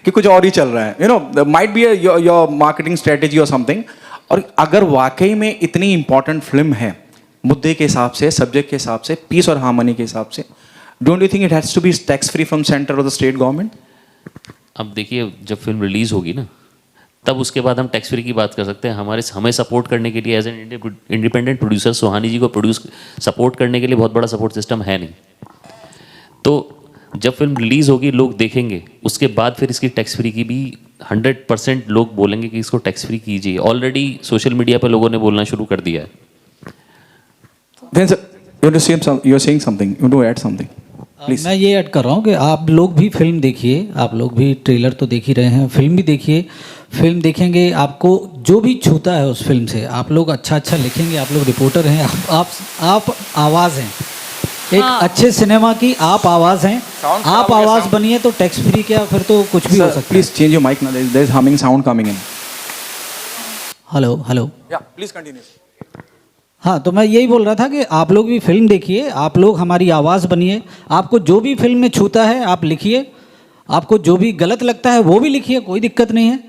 कि कुछ और ही चल रहा है। You know, might be your marketing strategy और समथिंग। और अगर वाकई में इतनी इंपॉर्टेंट फिल्म है मुद्दे के हिसाब से, सब्जेक्ट के हिसाब से, पीस और हार्मनी के हिसाब से, don't you think it has to be tax free from centre और द स्टेट गवर्नमेंट? अब देखिए, जब फिल्म रिलीज़ होगी ना, तब उसके बाद हम टैक्स फ्री की बात कर सकते हैं। हमें सपोर्ट करने के लिए एज एन इंडिपेंडेंट प्रोड्यूसर सुहानी जी को सपोर्ट करने के लिए बहुत बड़ा सपोर्ट सिस्टम है नहीं। तो जब फिल्म रिलीज़ होगी, लोग देखेंगे, उसके बाद फिर इसकी टैक्स फ्री की भी 100% लोग बोलेंगे कि इसको टैक्स फ्री कीजिए। ऑलरेडी सोशल मीडिया पर लोगों ने बोलना शुरू कर दिया है। Then sir, you're saying something. You want to add something? Please. मैं ये ऐड कर रहा हूँ कि आप लोग भी फिल्म देखिए, आप लोग भी ट्रेलर तो देख ही रहे हैं, फिल्म भी देखिए। फिल्म देखेंगे, आपको जो भी छूता है उस फिल्म से, आप लोग अच्छा लिखेंगे। आप लोग रिपोर्टर हैं, आप आवाज़ हैं एक अच्छे सिनेमा की, आप आवाज़ हैं। आप आवाज़ बनिए तो टैक्स फ्री क्या, फिर तो कुछ भी हो सकता है। Please change your mic now. There is humming sound coming in. Hello. Yeah, please continue. हाँ, तो मैं यही बोल रहा था कि आप लोग भी फिल्म देखिए, आप लोग हमारी आवाज़ बनिए। आपको जो भी फिल्म में छूता है आप लिखिए, आपको जो भी गलत लगता है वो भी लिखिए, कोई दिक्कत नहीं है।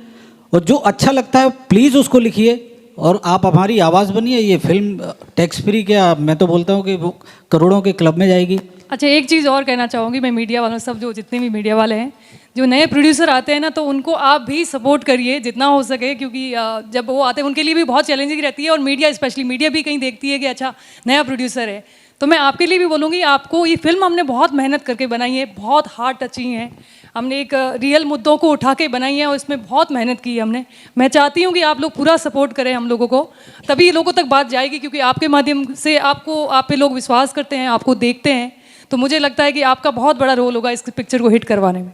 और जो अच्छा लगता है प्लीज़ उसको लिखिए, और आप हमारी आवाज़ बनिए। ये फिल्म टैक्स फ्री क्या, मैं तो बोलता हूँ कि वो करोड़ों के क्लब में जाएगी। अच्छा, एक चीज़ और कहना चाहूँगी मैं मीडिया वालों, सब जो जितने भी मीडिया वाले हैं, जो नए प्रोड्यूसर आते हैं ना, तो उनको आप भी सपोर्ट करिए जितना हो सके, क्योंकि जब वो आते हैं उनके लिए भी बहुत चैलेंजिंग रहती है। और मीडिया, स्पेशली मीडिया भी कहीं देखती है कि अच्छा नया प्रोड्यूसर है, तो मैं आपके लिए भी बोलूँगी, आपको ये फिल्म हमने बहुत मेहनत करके बनाई है, बहुत हार्ट टचिंग है। हमने एक रियल मुद्दों को उठा के बनाई है और इसमें बहुत मेहनत की है हमने। मैं चाहती हूँ कि आप लोग पूरा सपोर्ट करें हम लोगों को, तभी लोगों तक बात जाएगी, क्योंकि आपके माध्यम से आप पे लोग विश्वास करते हैं, आपको देखते हैं। तो मुझे लगता है कि आपका बहुत बड़ा रोल होगा इस पिक्चर को हिट करवाने में।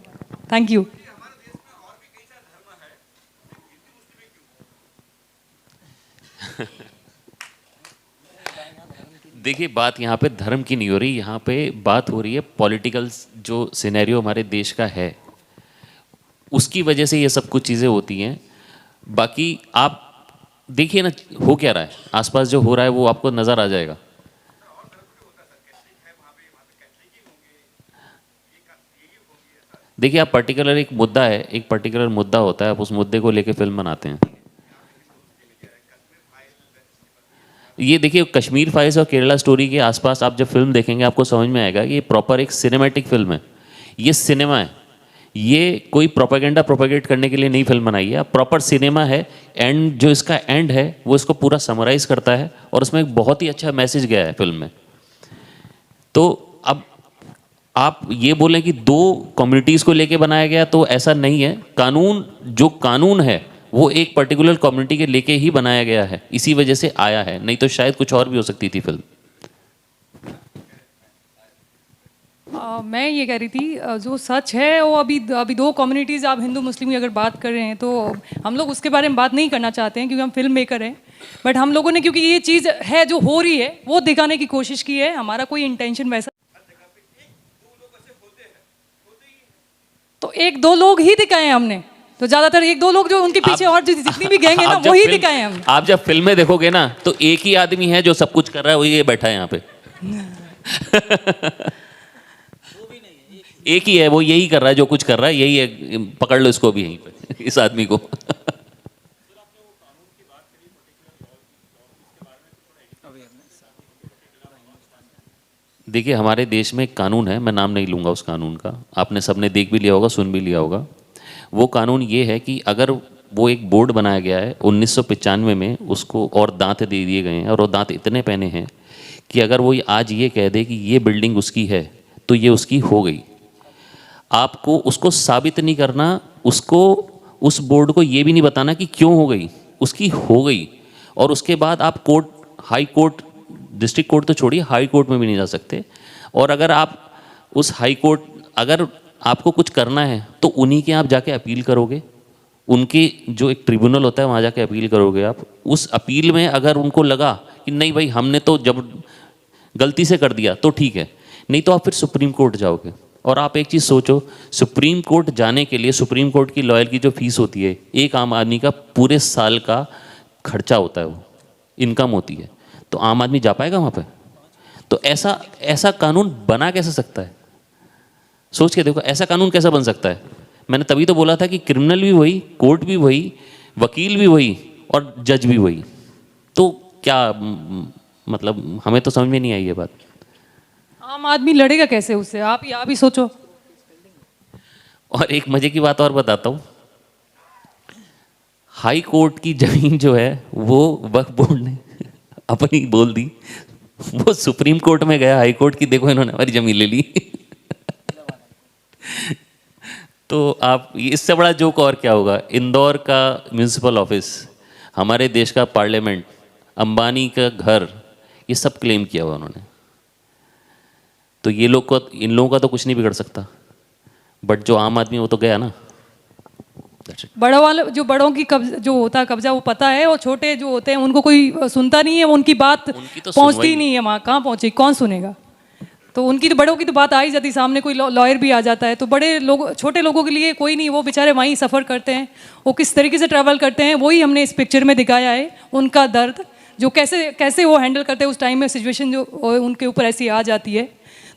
Thank you. देखिए, बात यहाँ पे धर्म की नहीं हो रही, यहाँ पे बात हो रही है पॉलिटिकल जो सिनेरियो हमारे देश का है, उसकी वजह से ये सब कुछ चीज़ें होती हैं। बाकी आप देखिए ना, हो क्या रहा है आसपास, जो हो रहा है वो आपको नज़र आ जाएगा। देखिए, आप पर्टिकुलर एक मुद्दा है, एक पर्टिकुलर मुद्दा होता है, आप उस मुद्दे को लेके फिल्म बनाते हैं। ये देखिए, कश्मीर फाइल्स और केरला स्टोरी के आसपास आप जब फिल्म देखेंगे आपको समझ में आएगा कि ये प्रॉपर एक सिनेमैटिक फिल्म है, ये सिनेमा है, ये कोई प्रोपेगेंडा प्रोपेगेट करने के लिए नहीं फिल्म बनाई है, प्रॉपर सिनेमा है। एंड जो इसका एंड है वो इसको पूरा समराइज़ करता है, और उसमें एक बहुत ही अच्छा मैसेज गया है फिल्म में। तो अब आप ये बोलें कि दो कम्युनिटीज़ को लेके बनाया गया, तो ऐसा नहीं है। कानून, जो कानून है वो एक पर्टिकुलर कम्युनिटी के लेके ही बनाया गया है, इसी वजह से आया है, नहीं तो शायद कुछ और भी हो सकती थी फिल्म। मैं ये कह रही थी, जो सच है वो अभी दो कम्युनिटीज़, आप हिंदू मुस्लिम की अगर बात कर रहे हैं, तो हम लोग उसके बारे में बात नहीं करना चाहते हैं, क्योंकि हम फिल्म मेकर हैं। बट हम लोगों ने क्योंकि ये चीज़ है जो हो रही है वो दिखाने की कोशिश की है, हमारा कोई इंटेंशन वैसा तो एक दो लोग ही दिखाए हैं हमने, तो ज्यादातर एक दो लोग जो उनके पीछे और जितनी भी गैंग है ना वही दिखाए हैं हमने। आप जब फिल्में देखोगे ना तो एक ही आदमी है जो सब कुछ कर रहा है, वही ये बैठा है यहाँ पे। एक ही है, वो यही कर रहा है जो कुछ कर रहा है, यही है, पकड़ लो इसको भी यहीं पे, इस आदमी को। देखिए हमारे देश में एक कानून है, मैं नाम नहीं लूँगा उस कानून का, आपने सबने देख भी लिया होगा, सुन भी लिया होगा। वो कानून ये है कि अगर वो एक बोर्ड बनाया गया है 1995 में, उसको और दांत दे दिए गए हैं, और वो दांत इतने पहने हैं कि अगर वो आज ये कह दे कि ये बिल्डिंग उसकी है तो ये उसकी हो गई। आपको उसको साबित नहीं करना, उसको उस बोर्ड को ये भी नहीं बताना कि क्यों हो गई, उसकी हो गई। और उसके बाद आप court, high court, district court तो छोड़िए, हाई कोर्ट में भी नहीं जा सकते। और अगर आप उस हाई कोर्ट, अगर आपको कुछ करना है तो उन्हीं के आप जाके अपील करोगे, उनके जो एक ट्रिब्यूनल होता है वहाँ जाके अपील करोगे आप। उस अपील में अगर उनको लगा कि नहीं भाई हमने तो जब गलती से कर दिया तो ठीक है, नहीं तो आप फिर सुप्रीम कोर्ट जाओगे। और आप एक चीज़ सोचो, सुप्रीम कोर्ट जाने के लिए सुप्रीम कोर्ट की लॉयर की जो फीस होती है, एक आम आदमी का पूरे साल का खर्चा होता है, वो इनकम होती है, तो आम आदमी जा पाएगा वहाँ पे? तो ऐसा कानून बना कैसे सकता है? सोच के देखो, ऐसा कानून कैसा बन सकता है? मैंने तभी तो बोला था कि क्रिमिनल भी वही, कोर्ट भी वही, वकील भी वही और जज भी वही। तो क्या मतलब, हमें तो समझ में नहीं आई ये बात। आम आदमी लड़ेगा कैसे उससे, आप ही सोचो। और एक मजे की बात और बताता हूँ, हाई कोर्ट की जमीन जो है वो वक्फ बोर्ड ने अपनी बोल दी, वो सुप्रीम कोर्ट में गया, हाई कोर्ट की, देखो इन्होंने हमारी जमीन ले ली। तो आप इससे बड़ा जोक और क्या होगा? इंदौर का म्यूनिसिपल ऑफिस, हमारे देश का पार्लियामेंट, अंबानी का घर, ये सब क्लेम किया हुआ उन्होंने। तो ये लोग को, इन लोगों का तो कुछ नहीं बिगड़ सकता, बट जो आम आदमी वो तो गया ना। बड़ों वाले, जो बड़ों की जो होता है कब्जा वो पता है, और छोटे जो होते हैं उनको कोई सुनता नहीं है, उनकी बात तो पहुंचती नहीं है वहाँ, कहाँ पहुँचे, कौन सुनेगा? तो उनकी तो, बड़ों की तो बात आ ही जाती, सामने कोई लॉयर भी आ जाता है, तो बड़े लोग, छोटे लोगों के लिए कोई नहीं, वो बेचारे वहीं सफ़र करते हैं, वो किस तरीके से ट्रैवल करते हैं, वही हमने इस पिक्चर में दिखाया है, उनका दर्द, जो कैसे वो हैंडल करते हैं उस टाइम में, सिचुएशन जो उनके ऊपर ऐसी आ जाती है।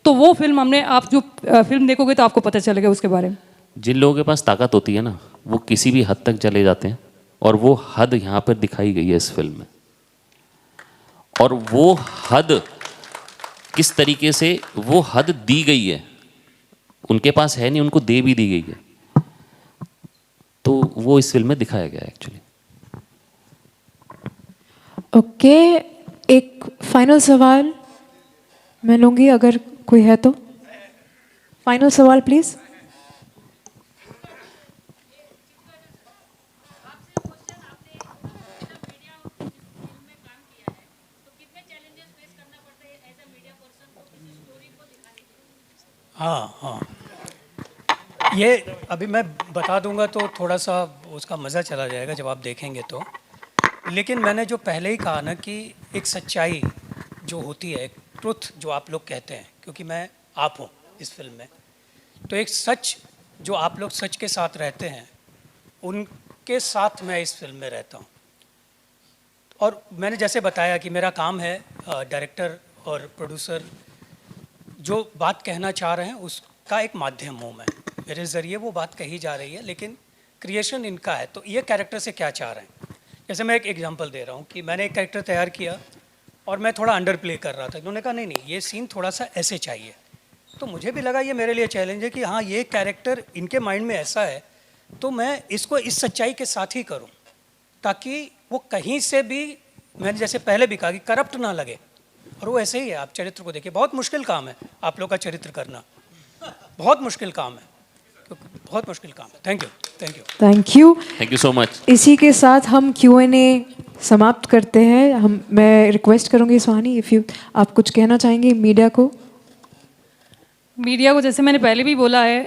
तो वो फिल्म हमने, आप जो फिल्म देखोगे तो आपको पता चलेगा उसके बारे में। जिन लोगों के पास ताकत होती है ना, वो किसी भी हद तक चले जाते हैं, और वो हद यहाँ पर दिखाई गई है इस फिल्म में। और वो हद किस तरीके से वो हद दी गई है, उनके पास है नहीं, उनको दे भी दी गई है, तो वो इस फिल्म में दिखाया गया है एक्चुअली। ओके, एक फाइनल सवाल मैं लूँगी, अगर कोई है तो। फाइनल सवाल प्लीज़। हाँ, ये अभी मैं बता दूंगा तो थोड़ा सा उसका मज़ा चला जाएगा जब आप देखेंगे तो। लेकिन मैंने जो पहले ही कहा ना कि एक सच्चाई जो होती है, एक ट्रुथ जो आप लोग कहते हैं, क्योंकि मैं आप हूँ इस फिल्म में, तो एक सच जो आप लोग सच के साथ रहते हैं, उनके साथ मैं इस फिल्म में रहता हूँ। और मैंने जैसे बताया कि मेरा काम है डायरेक्टर और प्रोड्यूसर, जो बात कहना चाह रहे हैं उसका एक माध्यम हूँ मैं, मेरे ज़रिए वो बात कही जा रही है, लेकिन क्रिएशन इनका है। तो ये कैरेक्टर से क्या चाह रहे हैं, जैसे मैं एक एग्जांपल दे रहा हूँ कि मैंने एक कैरेक्टर तैयार किया और मैं थोड़ा अंडर प्ले कर रहा था, इन्होंने कहा नहीं ये सीन थोड़ा सा ऐसे चाहिए, तो मुझे भी लगा ये मेरे लिए चैलेंज है कि हाँ ये कैरेक्टर इनके माइंड में ऐसा है, तो मैं इसको इस सच्चाई के साथ ही करूँ, ताकि वो कहीं से भी, मैंने जैसे पहले भी कहा कि करप्ट ना लगे। और वो ऐसे ही है, आप चरित्र को देखिए, बहुत मुश्किल काम है आप लोग का चरित्र करना, बहुत मुश्किल काम है, बहुत मुश्किल काम है। Thank you, thank you, thank you, thank you so much. इसी के साथ हम Q&A समाप्त करते हैं। मैं रिक्वेस्ट करूंगी सुहानी, इफ़ यू, आप कुछ कहना चाहेंगे मीडिया को। मीडिया को जैसे मैंने पहले भी बोला है,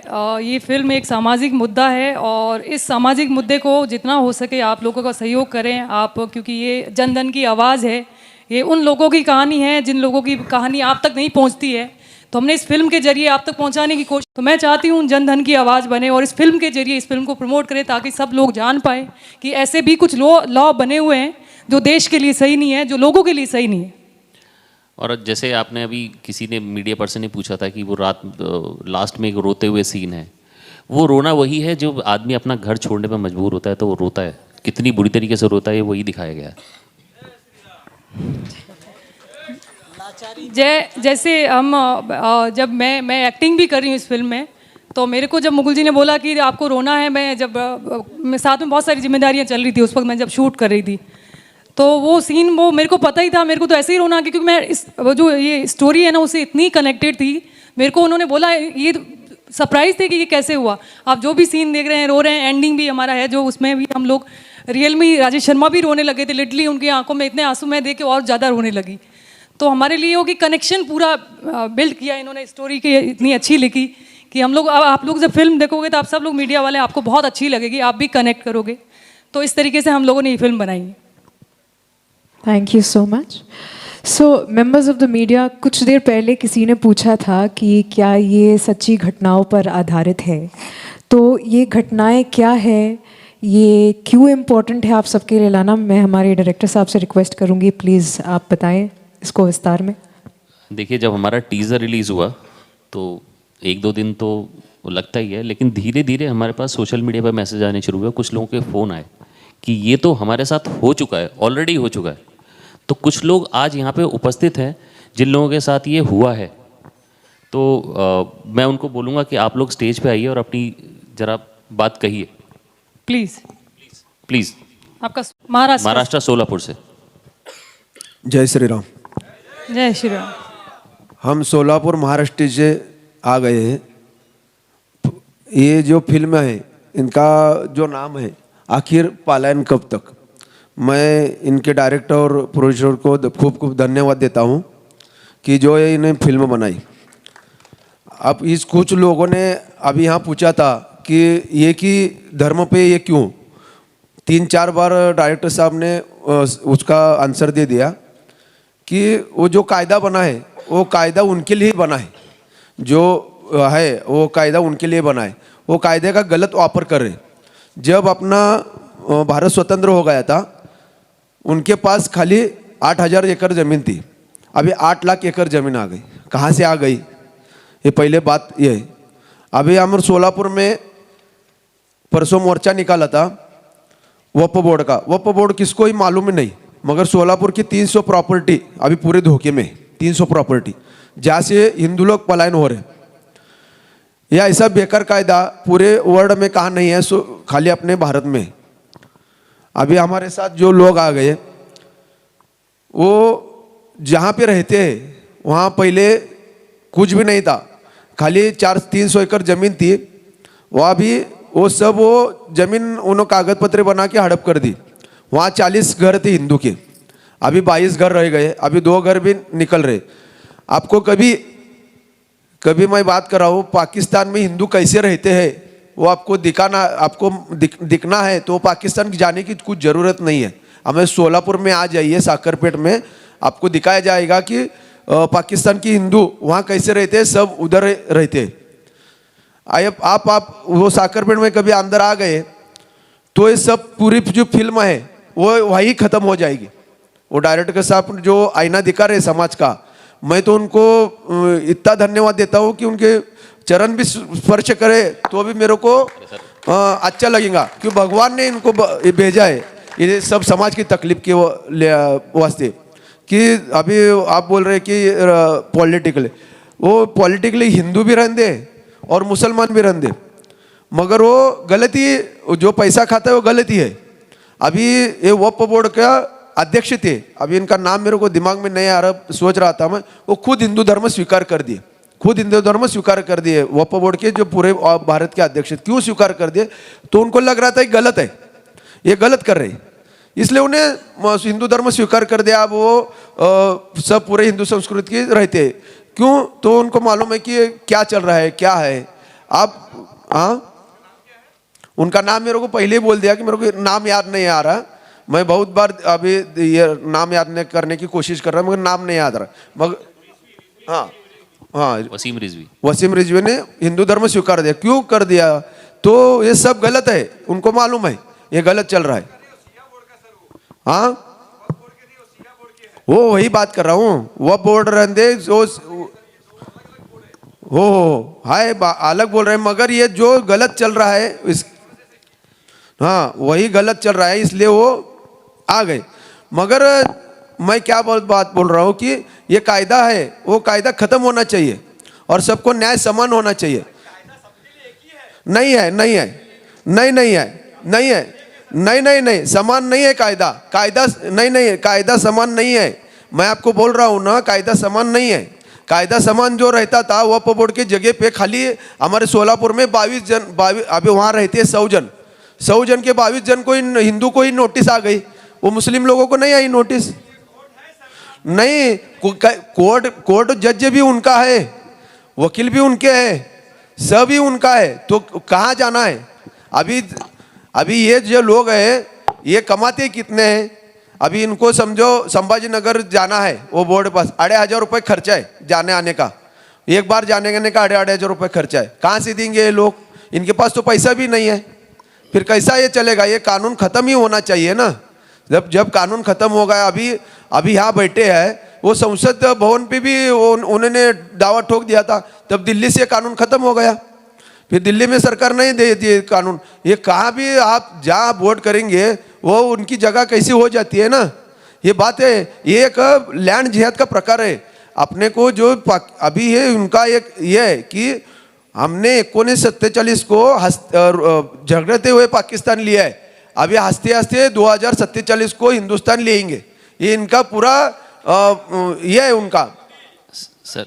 ये फिल्म एक सामाजिक मुद्दा है और इस सामाजिक मुद्दे को जितना हो सके आप लोगों का सहयोग करें आप, क्योंकि ये जन धन की आवाज़ है, ये उन लोगों की कहानी है जिन लोगों की कहानी आप तक नहीं पहुंचती है, तो हमने इस फिल्म के जरिए आप तक पहुंचाने की कोशिश, तो मैं चाहती हूँ जन धन की आवाज़ बने और इस फिल्म के जरिए इस फिल्म को प्रमोट करें ताकि सब लोग जान पाएँ कि ऐसे भी कुछ लॉ बने हुए हैं जो देश के लिए सही नहीं है, जो लोगों के लिए सही नहीं है। और जैसे आपने अभी किसी ने मीडिया पर्सन ने पूछा था कि वो रात लास्ट में एक रोते हुए सीन है, वो रोना वही है जो आदमी अपना घर छोड़ने पर मजबूर होता है तो वो रोता है, कितनी बुरी तरीके से रोता है वही दिखाया गया है। जैसे हम जब मैं एक्टिंग भी कर रही हूँ इस फिल्म में, तो मेरे को जब मुकुल जी ने बोला कि आपको रोना है, मैं साथ में बहुत सारी जिम्मेदारियाँ चल रही थी उस वक्त, मैं जब शूट कर रही थी, तो वो सीन वो मेरे को पता ही था, मेरे को तो ऐसे ही रोना क्योंकि मैं वो जो ये स्टोरी है ना उससे इतनी कनेक्टेड थी। मेरे को उन्होंने बोला, ये सरप्राइज थे कि ये कैसे हुआ, आप जो भी सीन देख रहे हैं रो रहे हैं, एंडिंग भी हमारा है जो उसमें भी हम लोग रियल में राजेश शर्मा भी रोने लगे थे, लिटरली उनकी आंखों में इतने आंसू मैं देख के और ज़्यादा रोने लगी। तो हमारे लिए वो कि कनेक्शन पूरा बिल्ड किया इन्होंने, स्टोरी की इतनी अच्छी लिखी कि हम लोग, आप लोग जब फिल्म देखोगे तो आप सब लोग मीडिया वाले, आपको बहुत अच्छी लगेगी, आप भी कनेक्ट करोगे, तो इस तरीके से हम लोगों ने ये फिल्म बनाई है। Thank you so much. So members of the media, कुछ देर पहले किसी ने पूछा था कि क्या ये सच्ची घटनाओं पर आधारित है, तो ये घटनाएं क्या है, ये क्यों इम्पोर्टेंट है आप सबके लिए लाना, मैं हमारे डायरेक्टर साहब से रिक्वेस्ट करूँगी प्लीज़ आप बताएं इसको विस्तार में। देखिए, जब हमारा टीज़र रिलीज़ हुआ तो 1-2 दिन तो लगता ही है, लेकिन धीरे धीरे हमारे पास सोशल मीडिया पर मैसेज आने शुरू हुए, कुछ लोगों के फ़ोन आए कि ये तो हमारे साथ हो चुका है, ऑलरेडी हो चुका है। तो कुछ लोग आज यहाँ पे उपस्थित हैं जिन लोगों के साथ ये हुआ है, तो मैं उनको बोलूँगा कि आप लोग स्टेज पे आइए और अपनी ज़रा बात कहिए प्लीज़ प्लीज़। आपका महाराष्ट्र सोलापुर से। जय श्री राम। जय श्री राम। हम सोलापुर महाराष्ट्र से आ गए हैं। ये जो फिल्म है इनका जो नाम है आखिर पलायन कब तक, मैं इनके डायरेक्टर और प्रोड्यूसर को खूब खूब धन्यवाद देता हूँ कि जो ये इन्हें फिल्म बनाई। अब इस कुछ लोगों ने अभी यहाँ पूछा था कि ये कि धर्म पे ये क्यों, 3-4 बार डायरेक्टर साहब ने उसका आंसर दे दिया कि वो जो कायदा बना है वो कायदा उनके लिए बना है, जो है वो कायदा उनके लिए बना है, वो कायदे का गलत वापर कर रहे। जब अपना भारत स्वतंत्र हो गया था उनके पास खाली 8,000 एकड़ ज़मीन थी, अभी 8 लाख एकड़ ज़मीन आ गई। कहाँ से आ गई, ये पहले बात ये है। अभी हम सोलापुर में परसों मोर्चा निकाला था वक्फ बोर्ड का। वक्फ बोर्ड किसको ही मालूम ही नहीं, मगर सोलापुर की 300 प्रॉपर्टी अभी पूरे धोखे में, 300 प्रॉपर्टी जहाँ से हिंदू लोग पलायन हो रहे। यह ऐसा बेकार कायदा पूरे वर्ल्ड में कहाँ नहीं है, खाली अपने भारत में। अभी हमारे साथ जो लोग आ गए वो जहाँ पे रहते हैं वहाँ पहले कुछ भी नहीं था, खाली 400-300 एकड़ ज़मीन थी, वहाँ भी वो सब वो ज़मीन उन्होंने कागज पत्र बना के हड़प कर दी। वहाँ 40 घर थे हिंदू के, अभी 22 घर रह गए, अभी 2 घर भी निकल रहे। आपको कभी मैं बात कर रहा हूँ पाकिस्तान में हिंदू कैसे रहते हैं वो आपको दिखाना, आपको दिखना है तो पाकिस्तान जाने की कुछ ज़रूरत नहीं है। हमें सोलापुर में आ जाइए, साकरपेट में आपको दिखाया जाएगा कि पाकिस्तान की हिंदू वहाँ कैसे रहते हैं, सब उधर रहते हैं। आप वो साकरपेट में कभी अंदर आ गए तो ये सब पूरी जो फिल्म है वो वही ख़त्म हो जाएगी। वो डायरेक्टर साहब जो आईना दिखा रहे समाज का, मैं तो उनको इतना धन्यवाद देता हूँ कि उनके चरण भी स्पर्श करे तो भी मेरे को अच्छा लगेगा, क्यों भगवान ने इनको भेजा है ये सब समाज की तकलीफ के वास्ते। कि अभी आप बोल रहे कि पॉलिटिकली हिंदू भी रहते और मुसलमान भी रहते, मगर वो गलती, जो पैसा खाता है वो गलती है। अभी ये वक्फ बोर्ड का अध्यक्ष थे, अभी इनका नाम मेरे को दिमाग में नहीं आ रहा, सोच रहा था मैं, वो खुद हिंदू धर्म स्वीकार कर दिए, खुद हिंदू धर्म स्वीकार कर दिए वक्फ बोर्ड के जो पूरे भारत के अध्यक्ष। क्यों स्वीकार कर दिए, तो उनको लग रहा था कि गलत है, ये गलत कर रहे, इसलिए उन्हें हिंदू धर्म स्वीकार कर दिया। अब वो सब पूरे हिंदू संस्कृति के रहते हैं, क्यों? तो उनको मालूम है कि ये क्या चल रहा है, क्या है। आप उनका नाम मेरे को पहले ही बोल दिया कि मेरे को नाम याद नहीं आ रहा। मैं बहुत बार अभी ये नाम याद नहीं करने की कोशिश कर रहा हूँ, मगर नाम नहीं याद रहा। मगर हाँ, वसीम रिजवी ने हिंदू धर्म स्वीकार दिया। क्यों कर दिया? तो ये सब गलत है, उनको मालूम है ये गलत चल रहा है। हाँ, वो वही बात कर रहा हूँ। वह बोल रहे हो हाय अलग बोल रहे हैं, मगर ये जो गलत चल रहा है हाँ वही गलत चल रहा है, इसलिए वो आ गए। मगर मैं क्या बात बोल रहा हूँ कि ये कायदा है, वो कायदा खत्म होना चाहिए और सबको न्याय समान होना चाहिए। नहीं है, नहीं है, नहीं नहीं है, नहीं है, नहीं नहीं नहीं, समान नहीं है कायदा। कायदा नहीं नहीं, कायदा समान नहीं है। मैं आपको बोल रहा हूँ ना, कायदा समान नहीं है। कायदा समान जो रहता था वक्फ बोर्ड की जगह पे खाली हमारे सोलापुर में 22 जन, अभी वहाँ रहते हैं 100 जन के 22 जन को हिंदू को ही नोटिस आ गई, वो मुस्लिम लोगों को नहीं आई नोटिस। नहीं, कोर्ट जज भी उनका है, वकील भी उनके है, सब ही उनका है, तो कहाँ जाना है? अभी ये जो लोग हैं ये कमाते कितने हैं? अभी इनको समझो संभाजी नगर जाना है, वो बोर्ड पास 2,500 रुपये खर्चा है जाने आने का। एक बार जाने आने का 2,500 रुपये खर्चा है। कहाँ से देंगे ये लोग? इनके पास तो पैसा भी नहीं है, फिर कैसा ये चलेगा? ये कानून खत्म ही होना चाहिए ना। जब कानून खत्म हो गया, अभी यहाँ बैठे हैं, वो संसद भवन पे भी उन्होंने दावा ठोक दिया था, तब दिल्ली से कानून खत्म हो गया। फिर दिल्ली में सरकार नहीं देती है कानून। ये कहाँ भी आप जहाँ वोट करेंगे वो उनकी जगह कैसी हो जाती है ना, ये बात है। ये एक लैंड जिहाद का प्रकार है। अपने को जो अभी है उनका एक ये है कि हमने 1947 को झगड़ते हुए पाकिस्तान लिया है, अभी हंसते हंसते 2047 को हिंदुस्तान लेंगे। ये इनका पूरा ये है उनका सर।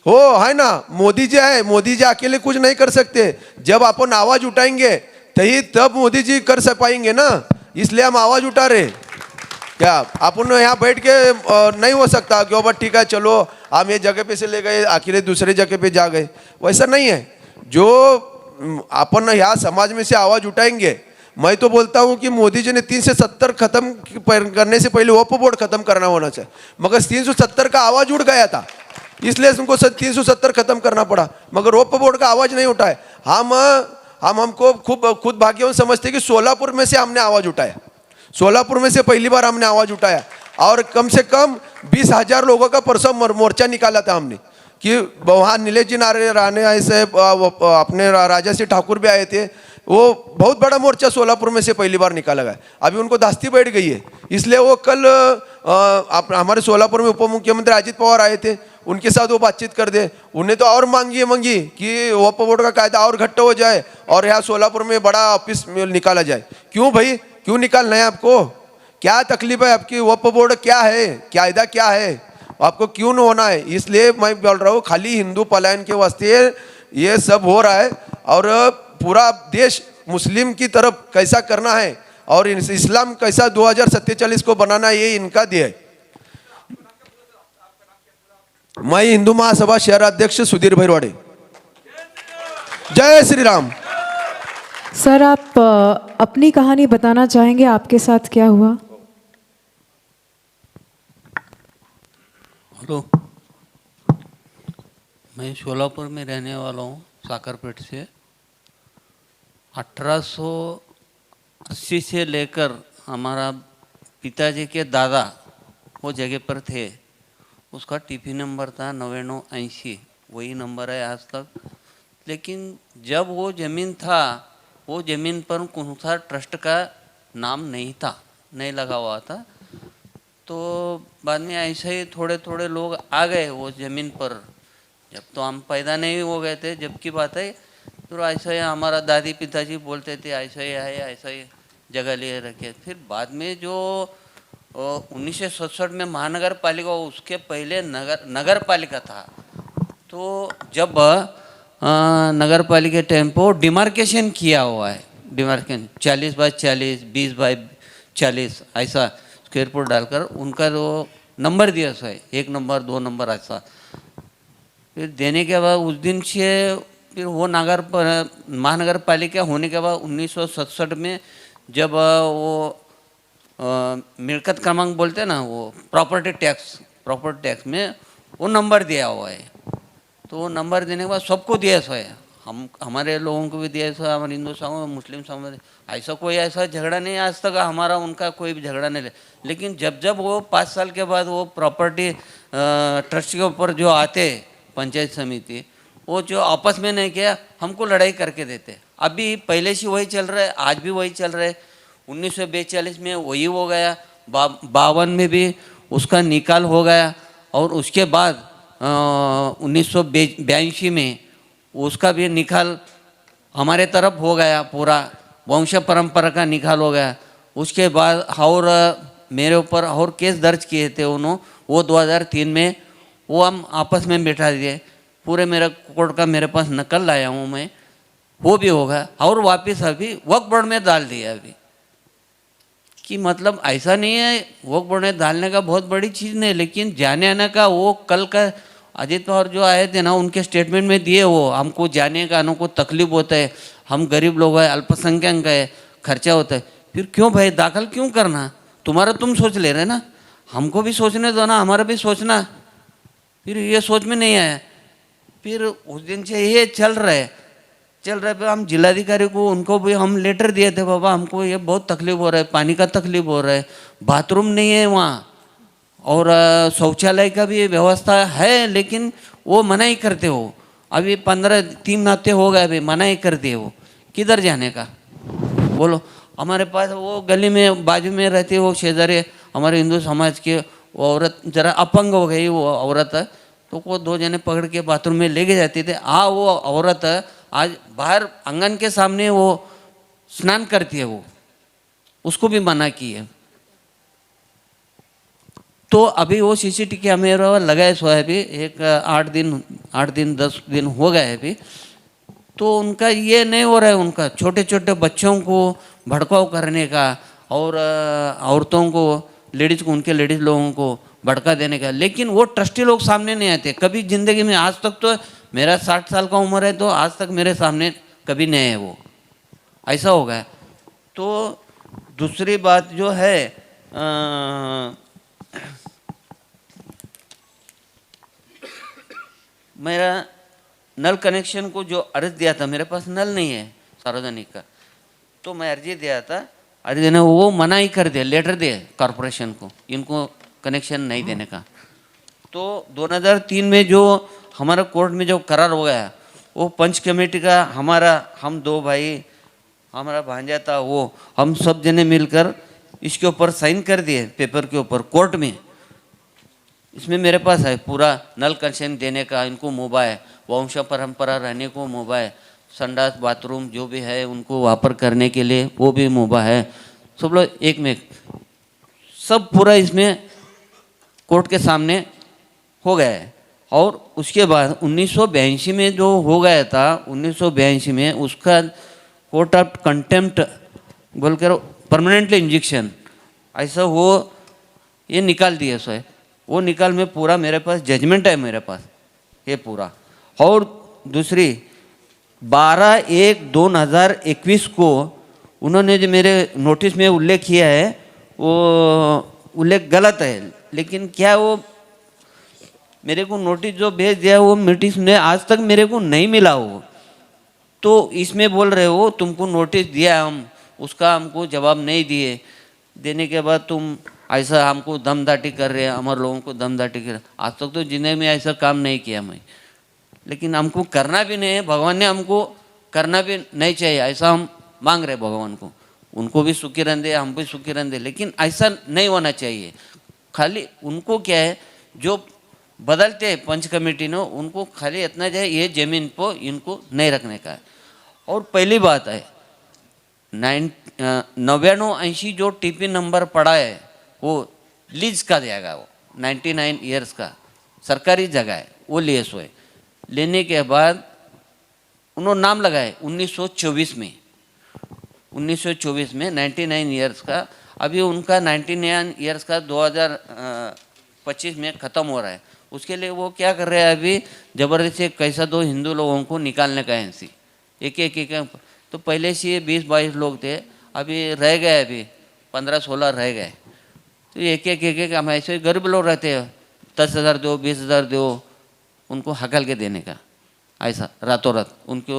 हो है ना। मोदी जी है, मोदी जी अकेले कुछ नहीं कर सकते। जब अपन आवाज उठाएंगे तब मोदी जी कर पाएंगे ना, इसलिए हम आवाज उठा रहे। क्या अपन यहाँ बैठ के नहीं हो सकता कि बाबा ठीक है चलो हम ये जगह पे से ले गए आखिर दूसरे जगह पे जा गए, वैसा नहीं है। जो अपन यहाँ समाज में से आवाज उठाएंगे, मैं तो बोलता हूँ कि मोदी जी ने 370 खत्म करने से पहले वक्फ बोर्ड खत्म करना होना चाहिए, मगर 370 का आवाज उठ गया था, इसलिए उनको 370 खत्म करना पड़ा, मगर वक्फ बोर्ड का आवाज नहीं उठाए। हमको खुद भाग्यवान समझते कि सोलापुर में से हमने आवाज उठाया, सोलापुर में से पहली बार हमने आवाज उठाया, और कम से कम 20,000 लोगों का परसों मोर्चा निकाला था हमने कि वहाँ नीलेश जी राणे ऐसे अपने राजा सिंह ठाकुर भी आए थे। वो बहुत बड़ा मोर्चा सोलापुर में से पहली बार निकाला गया। अभी उनको दास्ती बैठ गई है, इसलिए वो कल हमारे सोलापुर में उप मुख्यमंत्री अजित पवार आए थे, उनके साथ वो बातचीत कर दे। उन्हें तो और मांगी कि वक्फ बोर्ड का कायदा और घट्ट हो जाए और यहाँ सोलापुर में बड़ा ऑफिस निकाला जाए। क्यों भाई, क्यों निकालना है आपको? क्या तकलीफ है आपकी? वक्फ बोर्ड क्या है, कायदा क्या है, आपको क्यों न होना है? इसलिए मैं बोल रहा हूँ खाली हिंदू पलायन के वास्ते ये सब हो रहा है, और पूरा देश मुस्लिम की तरफ कैसा करना है और इस्लाम कैसा 2047 को बनाना, ये इनका ध्येय है। मैं हिंदू महासभा शहर अध्यक्ष सुधीर भैरवाड़े। जय श्री राम। सर, आप अपनी कहानी बताना चाहेंगे, आपके साथ क्या हुआ? हेलो, मैं शोलापुर में रहने वाला हूँ, साकरपेट से। 1880 से लेकर हमारा पिताजी के दादा वो जगह पर थे, उसका टीपी नंबर था 9980, वही नंबर है आज तक। लेकिन जब वो ज़मीन था, वो ज़मीन पर कौन सा ट्रस्ट का नाम नहीं था, नहीं लगा हुआ था। तो बाद में ऐसे ही थोड़े थोड़े लोग आ गए वो ज़मीन पर, जब तो हम पैदा नहीं हो गए थे जब की बात है। तो ऐसा ही हमारा दादी पिताजी बोलते थे ऐसा ही है, ऐसा ही जगह ले रखे। फिर बाद में जो 1967 में महानगर पालिका, उसके पहले नगर पालिका था। तो जब नगर पालिका टाइम पर डिमार्केशन किया हुआ है, डिमार्केशन 40 बाय 40, 20 बाय 40 ऐसा स्क्वायर फुट डालकर उनका जो नंबर दिया है, 1 नंबर 2 नंबर ऐसा। फिर देने के बाद उस दिन से फिर वो महानगर पालिका होने के बाद 1967 में जब वो मिल्कत क्रमांक बोलते हैं ना, वो प्रॉपर्टी टैक्स में वो नंबर दिया हुआ है। तो वो नंबर देने के बाद सबको दिया हुआ है, हमारे लोगों को भी दिया हुआ है, हमारे हिंदू समाज मुस्लिम समाज, ऐसा कोई ऐसा झगड़ा नहीं आज तक हमारा उनका कोई भी झगड़ा नहीं। लेकिन जब वो 5 साल के बाद वो प्रॉपर्टी ट्रस्ट के ऊपर जो आते पंचायत समिति, वो जो आपस में नहीं किया, हमको लड़ाई करके देते। अभी पहले से वही चल रहा है, आज भी वही चल रहा है। 1942 में वही हो गया, 52 में भी उसका निकाल हो गया, और उसके बाद 1982 में उसका भी निकाल हमारे तरफ हो गया, पूरा वंश परंपरा का निकाल हो गया। उसके बाद और मेरे ऊपर और केस दर्ज किए थे उन्होंने, वो 2003 में वो हम आपस में बैठा दिए, पूरे मेरा कोर्ट का मेरे पास नकल लाया हूँ मैं, वो भी होगा। और वापस अभी वक्फ बोर्ड में डाल दिया अभी, कि मतलब ऐसा नहीं है वक्फ बोर्ड में डालने का बहुत बड़ी चीज़ नहीं, लेकिन जाने आने का वो कल का अजीत पवार जो आए थे ना, उनके स्टेटमेंट में दिए, वो हमको जाने का आने को तकलीफ होता है, हम गरीब लोग हैं, अल्पसंख्यक है, खर्चा होता है। फिर क्यों भाई दाखिल क्यों करना, तुम्हारा तुम सोच ले रहे ना, हमको भी सोचने दो ना, हमारा भी सोचना। फिर ये सोच में नहीं आया, फिर उस दिन से ये चल रहा है। फिर हम जिलाधिकारी को उनको भी हम लेटर दिए थे, बाबा हमको ये बहुत तकलीफ हो रहा है, पानी का तकलीफ हो रहा है, बाथरूम नहीं है वहाँ, और शौचालय का भी व्यवस्था है, लेकिन वो मना ही करते हो। अभी 3 हफ्ते हो गए, अभी मना ही करते हो, किधर जाने का बोलो। हमारे पास वो गली में बाजू में रहती है वो शेजारी हमारे हिंदू समाज की औरत, जरा अपंग हो गई वो औरत, तो वो 2 जने पकड़ के बाथरूम में लेके जाते थे। वो औरत आज बाहर आंगन के सामने वो स्नान करती है, वो उसको भी मना की है। तो अभी वो सीसीटीवी कैमरा लगाए सो है अभी, एक 8 दिन 10 दिन हो गए अभी। तो उनका ये नहीं हो रहा है, उनका छोटे छोटे बच्चों को भड़काव करने का, और औरतों को, लेडीज़ को, उनके लेडीज़ लोगों को भड़का देने का। लेकिन वो ट्रस्टी लोग सामने नहीं आते कभी ज़िंदगी में, आज तक तो मेरा 60 साल का उम्र है, तो आज तक मेरे सामने कभी नहीं है वो, ऐसा हो गया। तो दूसरी बात जो है, मेरा नल कनेक्शन को जो अर्ज दिया था, मेरे पास नल नहीं है सार्वजनिक का, तो मैं अर्जी दिया था, अर्जी देने वो मना ही कर दिया, लेटर दिए कॉरपोरेशन को, इनको कनेक्शन नहीं देने का। तो 2003 में जो हमारा कोर्ट में जो करार हो गया, वो पंच कमेटी का हम 2 भाई, हमारा भांजा था, वो हम सब जने मिलकर इसके ऊपर साइन कर दिए पेपर के ऊपर कोर्ट में। इसमें मेरे पास है पूरा नल कनेक्शन देने का, इनको मोबाइल, वंश परंपरा रहने को मोबाइल, संडास बाथरूम जो भी है उनको वापर करने के लिए वो भी मोबाइल है, सब लोग एक में सब पूरा इसमें कोर्ट के सामने हो गया है। और उसके बाद 1982 में जो हो गया था, 1982 में उसका कोर्ट ऑफ कंटेम्प्ट बोलकर परमानेंटली इंजेक्शन ऐसा वो ये निकाल दिया सो है, वो निकाल में पूरा मेरे पास जजमेंट है मेरे पास ये पूरा। और दूसरी 12/1/2021 को उन्होंने जो मेरे नोटिस में उल्लेख किया है, वो उल्लेख गलत है, लेकिन क्या वो मेरे को नोटिस जो भेज दिया वो नोटिस ने आज तक मेरे को नहीं मिला वो। तो इसमें बोल रहे हो तुमको नोटिस दिया हम, उसका हमको जवाब नहीं दिए, देने के बाद तुम ऐसा हमको दमदाटी कर रहे हैं, हमारे लोगों को दमदाटी कर। आज तक तो जिंदगी में ऐसा काम नहीं किया मैं, लेकिन हमको करना भी नहीं है, भगवान ने हमको करना भी नहीं चाहिए, ऐसा हम मांग रहे भगवान को। उनको भी सुखी रहने, हम भी सुखी रहने, लेकिन ऐसा नहीं होना चाहिए। खाली उनको क्या है, जो बदलते हैं पंच कमेटी ने, उनको खाली इतना जाए ये जमीन पर इनको नहीं रखने का है। और पहली बात है 9980 जो टीपी नंबर पड़ा है वो लीज का जाएगा, वो 99 ईयर्स का सरकारी जगह है, वो लिए सो है। लेने के बाद उन्होंने नाम लगाए 1924 में 99 ईयर्स का। अभी उनका 99 ईयर्स का 2025 में ख़त्म हो रहा है। उसके लिए वो क्या कर रहे हैं अभी, जबरदस्ती कैसा दो हिंदू लोगों को निकालने का है ऐसी एक एक एक। तो पहले से ये 20-22 लोग थे, अभी रह गए, अभी 15-16 रह गए। तो एक एक हम ऐसे गरीब लोग रहते हैं, 10,000 दो, 20,000 दो, उनको हकल के देने का, ऐसा रातों रात उनको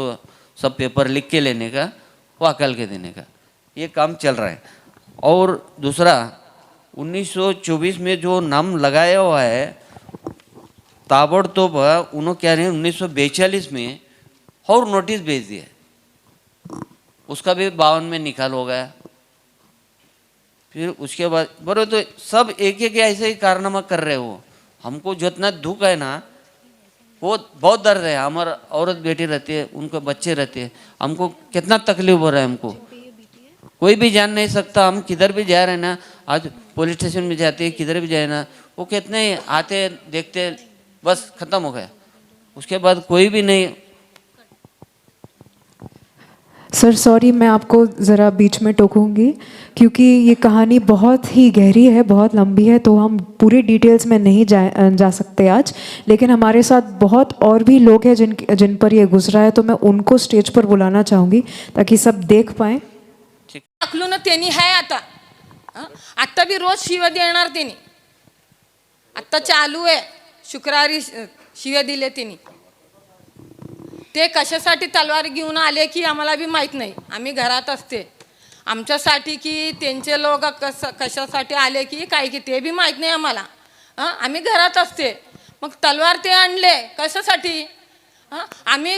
सब पेपर लिख के लेने का, वो हकल के देने का, ये काम चल रहा है। और दूसरा 1924 में जो नाम लगाया हुआ है ताबड़तोब, उन्होंने क्या नहीं 1942 में और नोटिस भेज दिया, उसका भी 52 में निकाल हो गया। फिर उसके बाद बरो तो सब एक एक ऐसे ही कारनामा कर रहे हो। हमको जितना दुख है ना, वो बहुत दर्द है। हमारा औरत बेटी रहती है, उनको बच्चे रहते हैं, हमको कितना तकलीफ हो रहा है। हमको कोई भी जान नहीं सकता, हम किधर भी जा रहे हैं ना, आज पुलिस स्टेशन में जाते हैं, किधर भी जाए ना, वो कितने आते देखते, बस खत्म हो गया, उसके बाद कोई भी नहीं। सर सॉरी, मैं आपको ज़रा बीच में टोकूंगी क्योंकि ये कहानी बहुत ही गहरी है, बहुत लंबी है, तो हम पूरी डिटेल्स में नहीं जा सकते आज। लेकिन हमारे साथ बहुत और भी लोग हैं जिन पर ये गुजरा है, तो मैं उनको स्टेज पर बुलाना चाहूँगी ताकि सब देख पाएँ। ना त्यांनी आहे आता, आत्ता भी रोज शिव्या देणार त्यांनी, आत्ता चालू आहे, शुक्रवारी शिव्या दिले त्यांनी। ते कशासाठी तलवार घेऊन आले की आम्हाला भी माहीत नाही, आम्ही घरात असते, आमच्यासाठी की त्यांचे लोक कशासाठी आले की काय की ते भी माहीत नाही आम्हाला। आम्ही घरात असते, मग तलवार ते आणले कशासाठी? आम्ही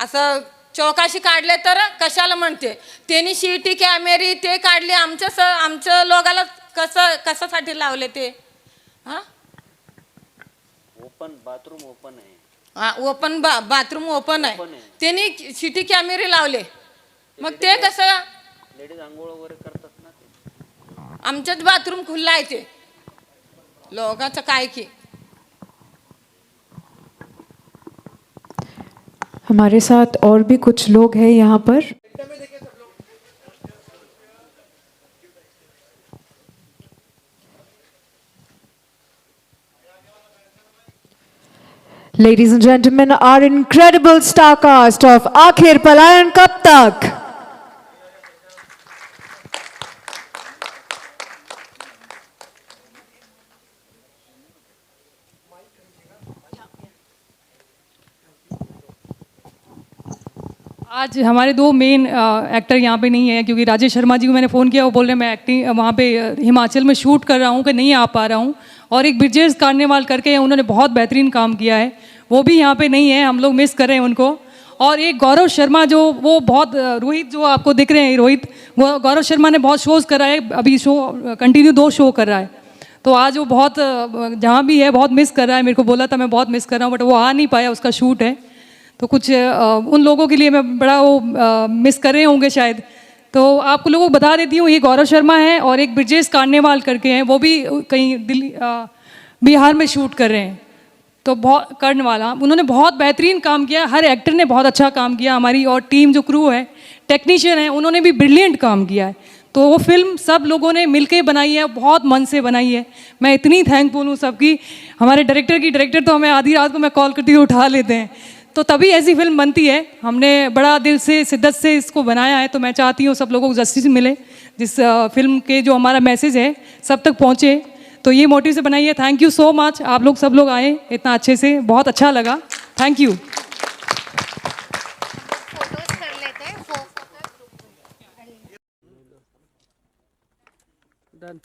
असं चौकाशी काढले तर कशाला म्हणते, त्यांनी CCTV कॅमेरे ते काढले, आमच्या लोकाला कशासाठी लावले ते? ओपन बाथरूम ओपन आहे, ओपन बाथरूम ओपन आहे, त्यांनी CCTV कॅमेरे लावले, मग ते कसं? लेडीज आंघोळ वगैरे करतात ना ते, आमच्याच बाथरूम खुल्ला आहे ते, लोकांचं काय की। हमारे साथ और भी कुछ लोग हैं यहाँ पर। Ladies and gentlemen, our incredible star cast of Aakhir Palayan Kab Tak. आज हमारे दो मेन एक्टर यहाँ पे नहीं है क्योंकि राजेश शर्मा जी को मैंने फ़ोन किया, वो बोल रहे हैं मैं एक्टिंग वहाँ पे हिमाचल में शूट कर रहा हूँ कि नहीं आ पा रहा हूँ। और एक ब्रिजेश कार्नेवाल करके हैं, उन्होंने बहुत बेहतरीन काम किया है, वो भी यहाँ पे नहीं है, हम लोग मिस कर रहे हैं उनको। और एक गौरव शर्मा जो वो बहुत रोहित जो आपको दिख रहे हैं, रोहित वो गौरव शर्मा ने बहुत शोज़ करा है, अभी शो कंटिन्यू 2 शो कर रहा है, तो आज वो बहुत जहाँ भी है बहुत मिस कर रहा है। मेरे को बोला था मैं बहुत मिस कर रहा हूँ, बट वो आ नहीं पाया, उसका शूट है, तो कुछ उन लोगों के लिए मैं बड़ा वो मिस कर रहे होंगे शायद। तो आपको लोगों को बता देती हूँ, ये गौरव शर्मा है और एक ब्रिजेश कार्नेवाल करके हैं, वो भी कहीं दिल्ली बिहार में शूट कर रहे हैं, तो बहुत करने वाला उन्होंने बहुत बेहतरीन काम किया, हर एक्टर ने बहुत अच्छा काम किया, हमारी और टीम जो क्रू है, टेक्नीशियन है, उन्होंने भी ब्रिलियंट काम किया है। तो वो फिल्म सब लोगों ने मिलके बनाई है, बहुत मन से बनाई है, मैं इतनी थैंकफुल हूँ सबकी। हमारे डायरेक्टर तो हमें आधी रात को मैं कॉल करती हूँ उठा लेते हैं, तो तभी ऐसी फिल्म बनती है। हमने बड़ा दिल से शिद्दत से इसको बनाया है, तो मैं चाहती हूँ सब लोगों को जस्टिस मिले, जिस फिल्म के जो हमारा मैसेज है सब तक पहुँचे, तो ये मोटिव से बनाई है। थैंक यू सो मच, आप लोग सब लोग आए इतना अच्छे से, बहुत अच्छा लगा, थैंक यू। डन।